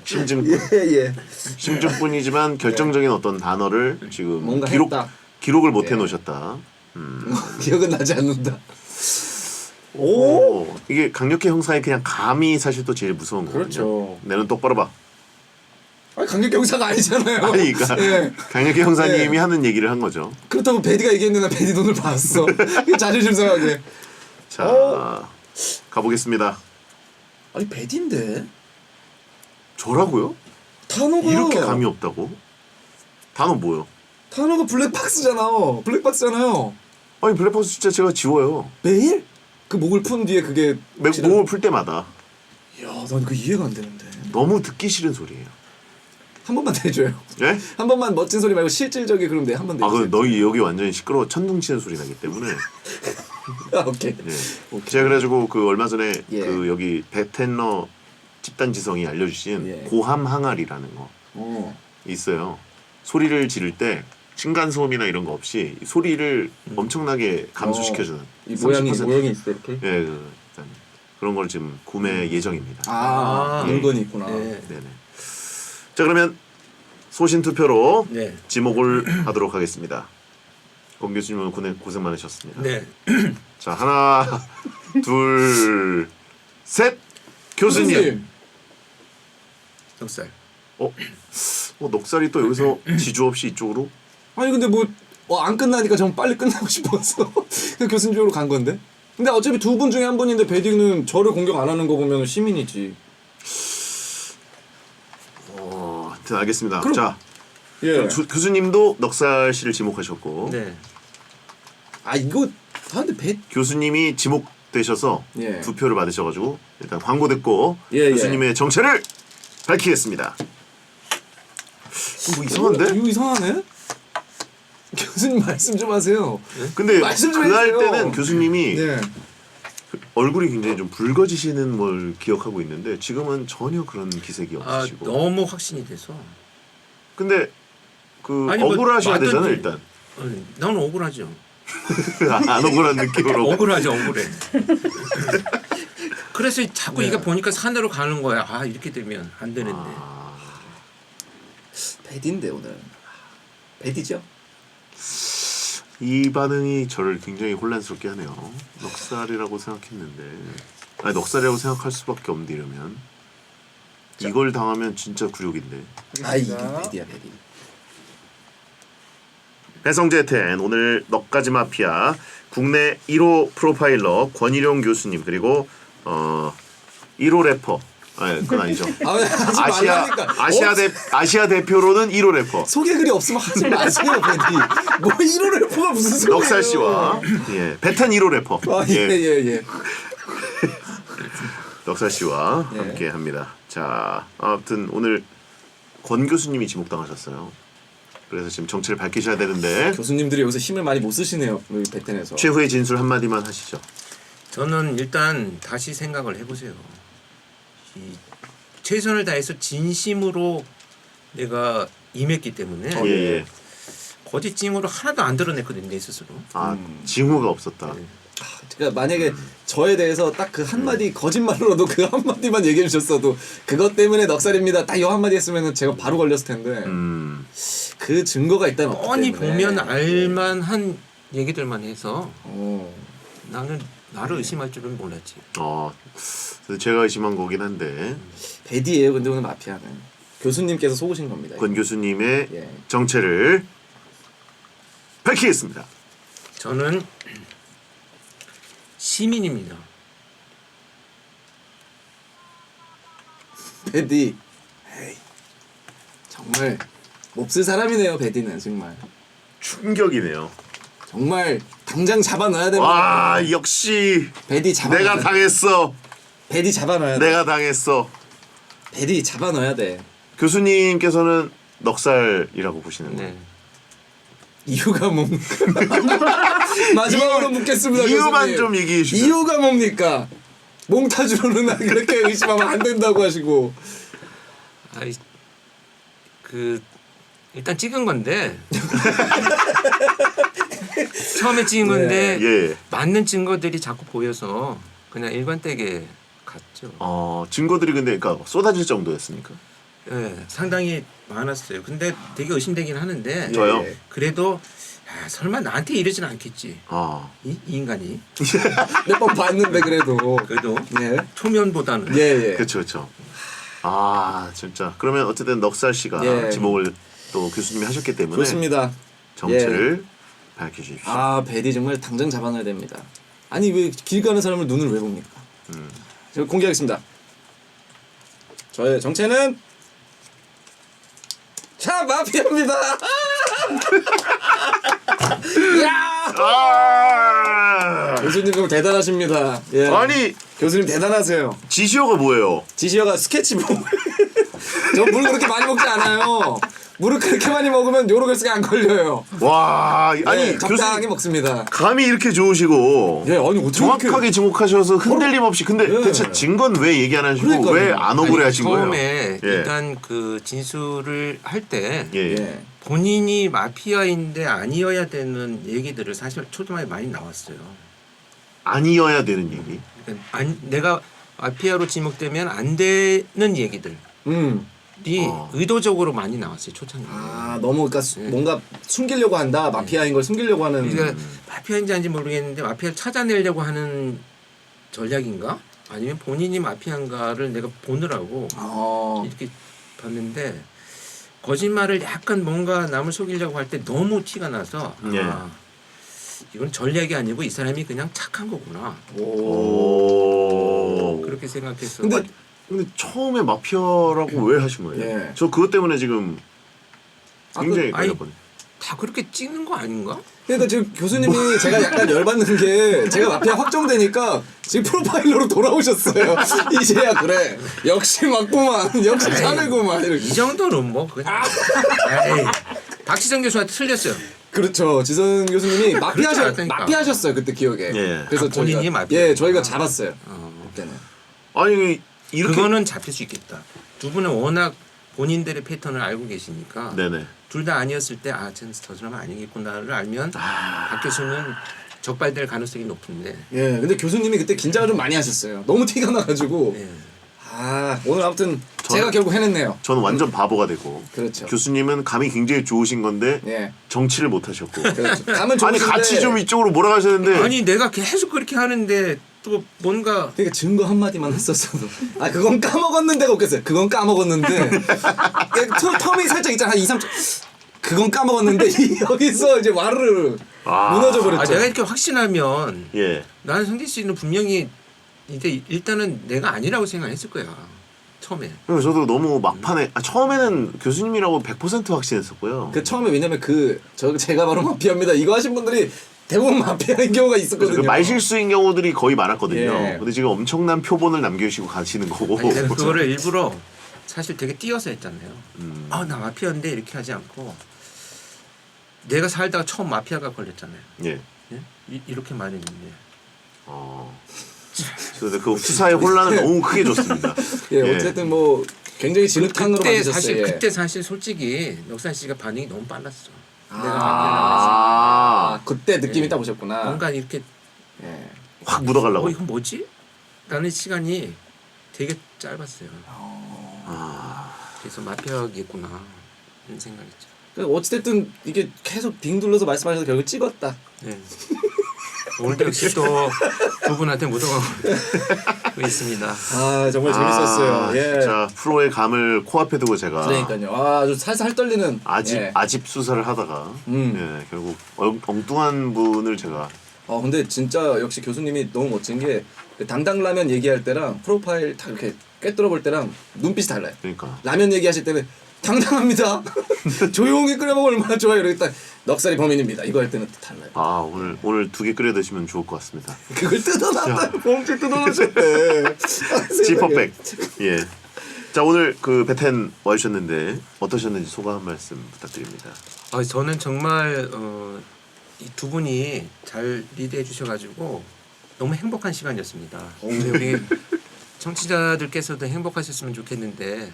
예. 심증뿐이지만 결정적인 어떤 단어를 지금 뭔가 했다. 기록을 못 해놓으셨다. 기억은 나지 않는다. 이게 강력계 형사의 그냥 감이 사실 또 제일 무서운 거거든요. 그렇죠. 내는 똑바로 봐. 아니 강력 경사가 아니잖아요. 아니 그러니까 예. 강력계 형사님이 예. 하는 얘기를 한 거죠. 그렇다고 베디가 얘기했는데 나 베디 돈을 봤어. 자존심 상하게. 자 가보겠습니다. 아니 베디인데 저라고요? 단어가 이렇게 감이 없다고? 단어 뭐요? 단어가 블랙박스잖아. 블랙박스잖아요. 아니 블랙박스 진짜 제가 지워요. 매일 그 목을 푼 뒤에 그게 몸을 풀 때마다. 야, 난 그 이해가 안 되는데. 너무 듣기 싫은 소리예요. 한 번만 더 해줘요. 예? 한 번만 멋진 소리 말고 실질적인 그럼 한 번 더. 그 너희 여기 완전히 시끄러워 천둥치는 소리 나기 때문에. 오케이. 네. 제가 그래가지고 그 얼마 전에 예. 그 여기 베텐러 집단지성이 알려주신 예. 고함 항아리라는 거 있어요. 소리를 지를 때 층간 소음이나 이런 거 없이 이 소리를 엄청나게 감소시켜주는 이 30%. 모양이 있어 이렇게. 예, 일단 그런 걸 지금 구매 예정입니다. 아, 예. 용건이 있구나. 네. 네네. 자 그러면 소신 투표로 네. 지목을 하도록 하겠습니다. 권 교수님은 고생 많으셨습니다. 네. 자 하나 둘 셋 교수님. 넉살. 넉살이 또 여기서 지주 없이 이쪽으로 아니 근데 뭐 안 끝나니까 전 빨리 끝나고 싶어서 그 교수님 쪽으로 간 건데. 근데 어차피 두 분 중에 한 분인데 베디는 저를 공격 안 하는 거 보면 시민이지. 하여튼 알겠습니다. 그럼- 자 예. 교수님도 넉살 씨를 지목하셨고 네. 아 이거 근데 교수님이 지목되셔서 예. 두 표를 받으셔가지고 일단 광고 듣고 예, 교수님의 정체를 밝히겠습니다. 뭐 이상한데? 이거 이상하네. 교수님 말씀 좀 하세요. 근데 말씀 좀 그날 해주세요. 때는 교수님이 네. 얼굴이 굉장히 좀 붉어지시는 걸 기억하고 있는데 지금은 전혀 그런 기색이 아 없으시고. 너무 확신이 돼서. 근데 그 아니, 뭐 억울하셔야 맞던지. 되잖아 일단. 난 억울하죠. 안 억울한 느낌으로. 억울하죠, 억울해. 그래서 자꾸 이게 보니까 산으로 가는 거야. 아 이렇게 되면 안 되는데. 베디인데 오늘. 베디죠? 이 반응이 저를 굉장히 혼란스럽게 하네요. 넉살이라고 생각했는데 넉살이라고 생각할 수밖에 없는데 이러면 이걸 당하면 진짜 굴욕인데. 아 이게 하겠습니다. 베디야 베디. 배성재 텐 오늘 넉가지 마피아 국내 1호 프로파일러 권일용 교수님 그리고 1호 래퍼 그건 아니죠. 하지 말라니까. 아시아 대표로는 1호 래퍼 소개글이 없으면 하지 마세요 베디. 뭐 1호 래퍼가 무슨 소리예요. 넉살 씨와 베텐 1호 래퍼 예. 넉살 씨와 예. 함께 합니다. 자 아무튼 오늘 권 교수님이 지목당하셨어요. 그래서 지금 정체를 밝히셔야 되는데 교수님들이 여기서 힘을 많이 못 쓰시네요. 여기 백텐에서. 최후의 진술 한마디만 하시죠. 저는 일단 다시 생각을 해보세요. 이 최선을 다해서 진심으로 내가 임했기 때문에 예. 거짓 징후로 하나도 안 드러냈거든요, 내 스스로. 아 징후가 없었다. 그러니까 만약에 저에 대해서 딱 그 한마디 거짓말로라도 그 한마디만 얘기해 주셨어도 그것 때문에 넉살입니다. 딱 이 한마디 했으면 제가 바로 걸렸을 텐데 그 증거가 일단 없기 뻔히 때문에. 보면 알만한 얘기들만 해서 어. 나는 나를 의심할 줄은 몰랐지. 그래서 제가 의심한 거긴 한데 배디예요. 근데 오늘 마피아는 교수님께서 속으신 겁니다. 권 교수님의 예. 정체를 밝히겠습니다. 저는 시민입니다. 배디. 에이, 정말 몹쓸 사람이네요. 배디는 정말. 충격이네요. 정말 당장 잡아놔야 됩니다. 와 역시 배디 잡아놔야 내가 돼. 당했어. 배디 잡아놔야 돼. 내가 당했어. 배디 잡아놔야 돼. 교수님께서는 넉살이라고 보시는 거예요. 네. 이유가 뭡니까? 마지막으로 묻겠습니다. 이유만 교수님. 좀 얘기해 주세요. 이유가 뭡니까? 몽타주로는 나 그렇게 의심하면 안 된다고 하시고. 아이 그 일단 찍은 건데 처음에 찍은 건데 예. 맞는 증거들이 자꾸 보여서 그냥 일관되게 갔죠. 증거들이 근데 그러니까 쏟아질 정도였습니까? 예, 상당히 많았어요. 근데 되게 의심되긴 하는데 저요? 예. 그래도 설마 나한테 이러진 않겠지. 아 이 인간이 몇 번 봤는데 그래도. 그래도 예. 초면보다는 예, 예. 그렇죠. 아 진짜 그러면 어쨌든 넉살 씨가 예. 지목을 또 교수님이 하셨기 때문에 좋습니다. 정체를 밝혀주십시오. 아, 배디 정말 당장 잡아놔야 됩니다. 아니 왜 길 가는 사람을 눈을 왜 봅니까? 제가 공개하겠습니다. 저의 정체는 자 마피아입니다. 야! 아 교수님 너무 대단하십니다. 예. 아니 교수님 대단하세요. 지시어가 뭐예요? 지시어가 스케치북. 저 물 그렇게 많이 먹지 않아요. 물을 그렇게 많이 먹으면 요로결석이 안 걸려요. 와 아니 네, 적당하게 교수님 먹습니다. 감이 이렇게 좋으시고 예, 아니 어떻게 정확하게 이렇게... 지목하셔서 흔들림 없이 근데 예. 대체 증거는 왜 얘기 안 하시고 그러니까요. 왜 안 억울해 하신 거예요? 처음에 예. 일단 그 진술을 할 때 예. 예. 본인이 마피아인데 아니어야 되는 얘기들을 사실 초반에 많이 나왔어요. 아니어야 되는 얘기. 그러니까 내가 마피아로 지목되면 안 되는 얘기들이 의도적으로 많이 나왔어요. 초창기에. 아 너무 그러니까 네. 뭔가 숨기려고 한다. 마피아인 걸 숨기려고 하는. 그러니까 마피아인지 아닌지 모르겠는데 마피아를 찾아내려고 하는 전략인가? 아니면 본인이 마피아인가를 내가 보느라고 이렇게 봤는데 거짓말을 약간 뭔가 남을 속이려고 할 때 너무 티가 나서 예. 이건 전략이 아니고 이 사람이 그냥 착한 거구나. 오. 그렇게 생각해서 근데 근데 처음에 마피아라고 왜 하신 거예요? 예. 저 그것 때문에 지금 굉장히 아니, 걸렸거든요. 다 그렇게 찍는 거 아닌가? 그러니까 지금 교수님이 제가 약간 열받는 게 제가 마피아 확정되니까 지금 프로파일러로 돌아오셨어요. 이제야 그래. 역시 맞구만. 역시 자네구만. 이 이렇게. 정도는 뭐 그냥 에이, 박지성 교수한테 틀렸어요. 그렇죠. 지선 교수님이 그렇지 않다니까. 마피아셨어요 그때 기억에. 예. 그래서 본인이 저희가 마피아. 예 저희가 잡았어요. 그때는. 아니 이렇게 그거는 잡힐 수 있겠다. 두 분은 워낙 본인들의 패턴을 알고 계시니까 네네. 둘 다 아니었을 때 쟤는 저 사람 아니겠구나를 알면 박 교수는 적발될 가능성이 높은데 예. 근데 교수님이 그때 긴장을 좀 많이 하셨어요. 너무 티가 나가지고. 네. 아 오늘 아무튼 제가 결국 해냈네요. 저는 완전 바보가 되고 그렇죠. 교수님은 감이 굉장히 좋으신 건데 예. 정치를 못 하셨고 그렇죠. 감은 아니 좋으신데 같이 좀 이쪽으로 몰아가셨는데 아니 내가 계속 그렇게 하는데 또 뭔가 그러니까 증거 한 마디만 했었어도 아 그건 까먹었는데가 웃겼어요. 그건 까먹었는데 텀이 살짝 있잖아 한 2, 3초 그건 까먹었는데 여기서 이제 와르르 무너져 버렸죠. 내가 이렇게 확신하면 예. 나는 성기 씨는 분명히 이제 일단은 내가 아니라고 생각했을 거야 처음에. 그래서 저도 너무 막판에 처음에는 교수님이라고 100% 확신했었고요. 그 처음에 왜냐면 제가 바로 마피아입니다. 이거 하신 분들이 대부분 마피아인 경우가 있었거든요. 그 말실수인 경우들이 거의 많았거든요. 예. 근데 지금 엄청난 표본을 남겨주시고 가시는 거고. 아니, 내가 그거를 일부러 사실 되게 띄어서 했잖아요. 나 마피아인데 이렇게 하지 않고 내가 살다가 처음 마피아가 걸렸잖아요. 예. 예? 이렇게 말했는데. 그래서 그 수사의 혼란을 너무 크게 줬습니다. 예, 어쨌든 뭐 굉장히 진흙탕으로 그때 만드셨어요. 사실 예. 그때 사실 솔직히 넉살 씨가 반응이 너무 빨랐어. 내가 마피아라고 아, 그때 느낌이 예. 딱 해서 오셨구나. 뭔가 이렇게 예. 확 묻어가려고. 이건 뭐지? 라는 시간이 되게 짧았어요. 그래서 마피아겠구나 이런 생각했죠. 그러니까 어찌됐든 이게 계속 빙 둘러서 말씀하셔서 결국 찍었다. 네. 오늘도 역시 또 두 분한테 묻어가고 있습니다. 아 정말 재밌었어요. 예. 진짜 프로의 감을 코앞에 두고 제가 그러니까요. 아주 살살 떨리는. 예. 아집 수사를 하다가 예, 결국 엉뚱한 분을 제가 근데 진짜 역시 교수님이 너무 멋진 게그 당당라면 얘기할 때랑 프로파일 다 이렇게 꿰뚫어 볼 때랑 눈빛이 달라요. 그러니까 라면 얘기하실 때는 당당합니다. 조용히 끓여 먹으면 얼마나 좋아요. 이렇게 딱 넉살이 범인입니다. 이거 할 때는 또 달라요. 오늘 2개 끓여 드시면 좋을 것 같습니다. 그걸 뜯어놨다. 봉지 뜯어놓으셨대. 지퍼백. 예. 자 오늘 그 베텐 와주셨는데 어떠셨는지 소감 한 말씀 부탁드립니다. 저는 정말 이 두 분이 잘 리드해 주셔가지고 너무 행복한 시간이었습니다. 우리 청취자들께서도 행복하셨으면 좋겠는데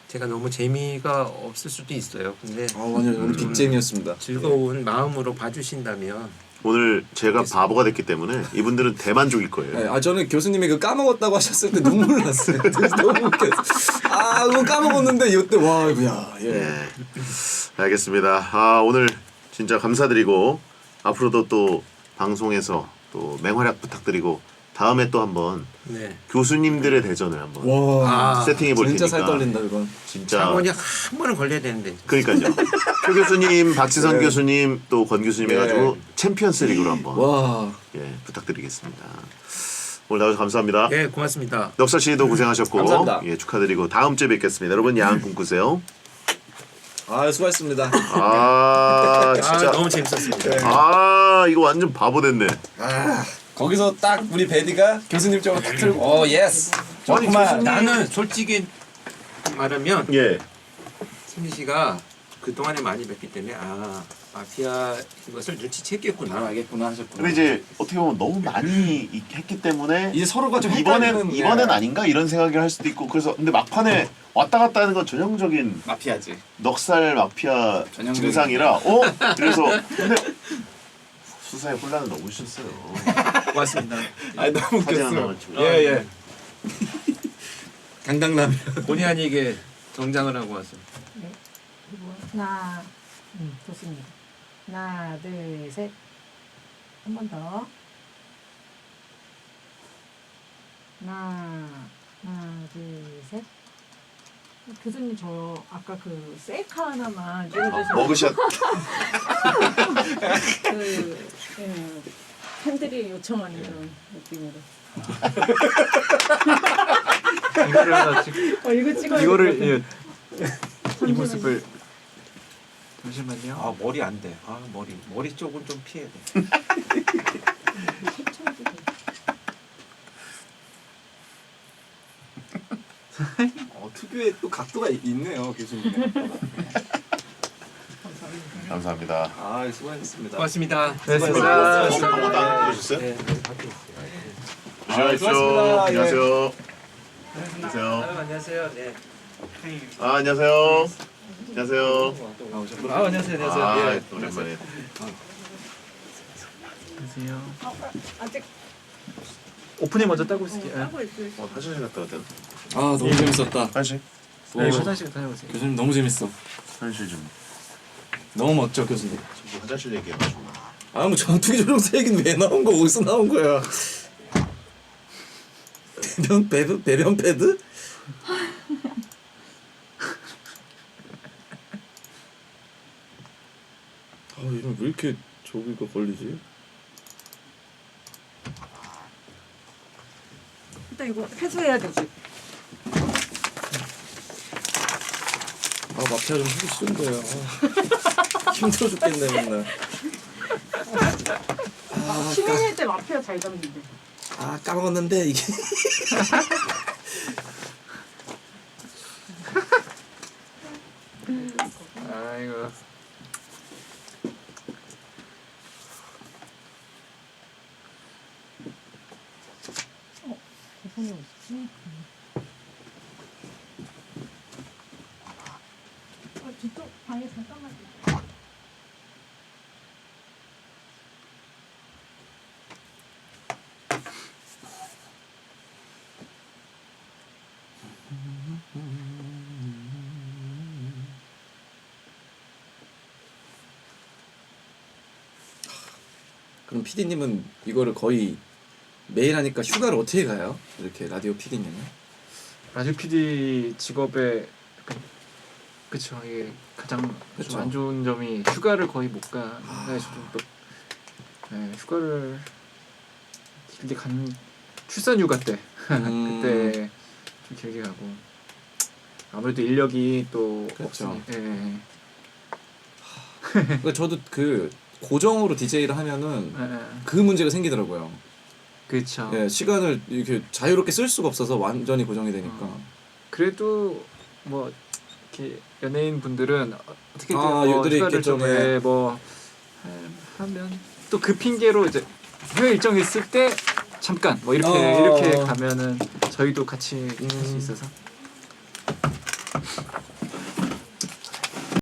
제가 너무 재미가 없을 수도 있어요. 근데 완전 빅잼이었습니다. 즐거운 마음으로 봐주신다면 오늘 제가 바보가 됐기 때문에 이분들은 대만족일 거예요. 네, 저는 교수님이 그 까먹었다고 하셨을 때 눈물 났어요. 너무 웃겼어. 그거 까먹었는데 이때 와 이거야. 예. 예. 알겠습니다. 오늘 진짜 감사드리고 앞으로도 또 방송에서 또 맹활약 부탁드리고 다음에 또 한번 네. 교수님들의 대전을 한번 와 세팅해 볼 진짜 테니까 살 떨린다 그건. 진짜 창원이 한 번은 걸려야 되는데. 그러니까요. 표 교수님, 박지선 네. 교수님, 또 권 교수님 네. 해가지고 챔피언스리그로 한번 와. 예 부탁드리겠습니다. 오늘 나와주셔서 감사합니다. 네, 고맙습니다. 넉살 씨도 고생하셨고 감사합니다. 예 축하드리고 다음 주에 뵙겠습니다. 여러분 야한 꿈꾸세요. 수고하셨습니다. 진짜 너무 재밌었습니다. 이거 완전 바보 됐네. 거기서 딱 우리 베디가 교수님 쪽으로 딱 들고 예스. 좋구만. 나는 솔직히 말하면 예. 승리 씨가 그 동안에 많이 뵀기 때문에 마피아인 것을 눈치챘겠구나. 알겠구나 하셨구나. 근데 이제 어떻게 보면 너무 많이 했기 때문에 이제 서로가 좀 이번엔 예. 아닌가 이런 생각을 할 수도 있고 그래서 근데 막판에 왔다 갔다 하는 건 전형적인 마피아지. 넉살 마피아 전형적인 증상이라 그래서 근데 수사의 혼란을 너무 주셨어요. 고맙습니다. 너무 사진 하나 웃겼어. 찍고. 예. 강당라면. 본의 아니게 정장을 하고 와서. 하나, 좋습니다. 하나, 둘, 셋. 한 번 더. 하나, 둘, 셋. 교수님 저 아까 그 셀카 하나만 찍어주시면 머그샷. 팬들이 요청하는 그런 느낌으로. 이거를 하나 찍. 이거 찍어야 이거를 이 모습을 잠시만요. 머리 안 돼. 머리 쪽은 좀 피해야 돼. 특유의 또 각도가 있네요 교수님. 감사합니다. 수고하셨습니다. 고맙습니다. 고맙습니다. 너무 나눠주셨어요? 네, 조심하십시오. 수고하셨습니다. 안녕하세요. 안녕하세요. 안녕하세요. 네. 안녕하세요. 안녕하세요. 안녕하세요. 또 오랜만에. 안녕하세요. 아직 오프닝 먼저 따고 있을게요. 하고 있어요. 화장실 갔다 왔다. 너무 재밌었다. 화장실? 네, 화장실 다녀오세요. 교수님 너무 재밌어. 화장실 좀. 너무 멋져 교수님. 화장실 얘기해가지고. 뭐 전투기 조종사 얘기는 왜 나온 거 어디서 나온 거야? 배변 패드? 이런 왜 이렇게 저기가 걸리지? 일단 이거 회수해야 되지. 마피아 좀 하기 싫은 거야. 힘들어 죽겠네 맨날. 시민일 때 마피아 잘 잡는데. 까먹었는데 이게. 아이고. 그럼 PD님은 이거를 거의 매일 하니까 휴가를 어떻게 가요? 이렇게 라디오 PD님은? 라디오 PD 직업의 그쵸 이게 가장 그쵸. 좀 안 좋은 점이 휴가를 거의 못 가. 그래서 네, 휴가를 길게 간 출산 휴가 때 그때 좀 길게 가고 아무래도 인력이 또 그렇죠. 없으니. 예. 그러니까 저도 그 고정으로 DJ를 하면은 그 문제가 생기더라고요. 그렇죠. 예, 시간을 이렇게 자유롭게 쓸 수가 없어서 완전히 고정이 되니까. 그래도 뭐 이렇게 연예인 분들은 어떻게든 아, 뭐 유들이 휴가를 있겠죠, 좀 네. 뭐 하면 또 그 핑계로 이제 해외 일정 있을 때 잠깐 뭐 이렇게 가면은 저희도 같이 할 수 있어서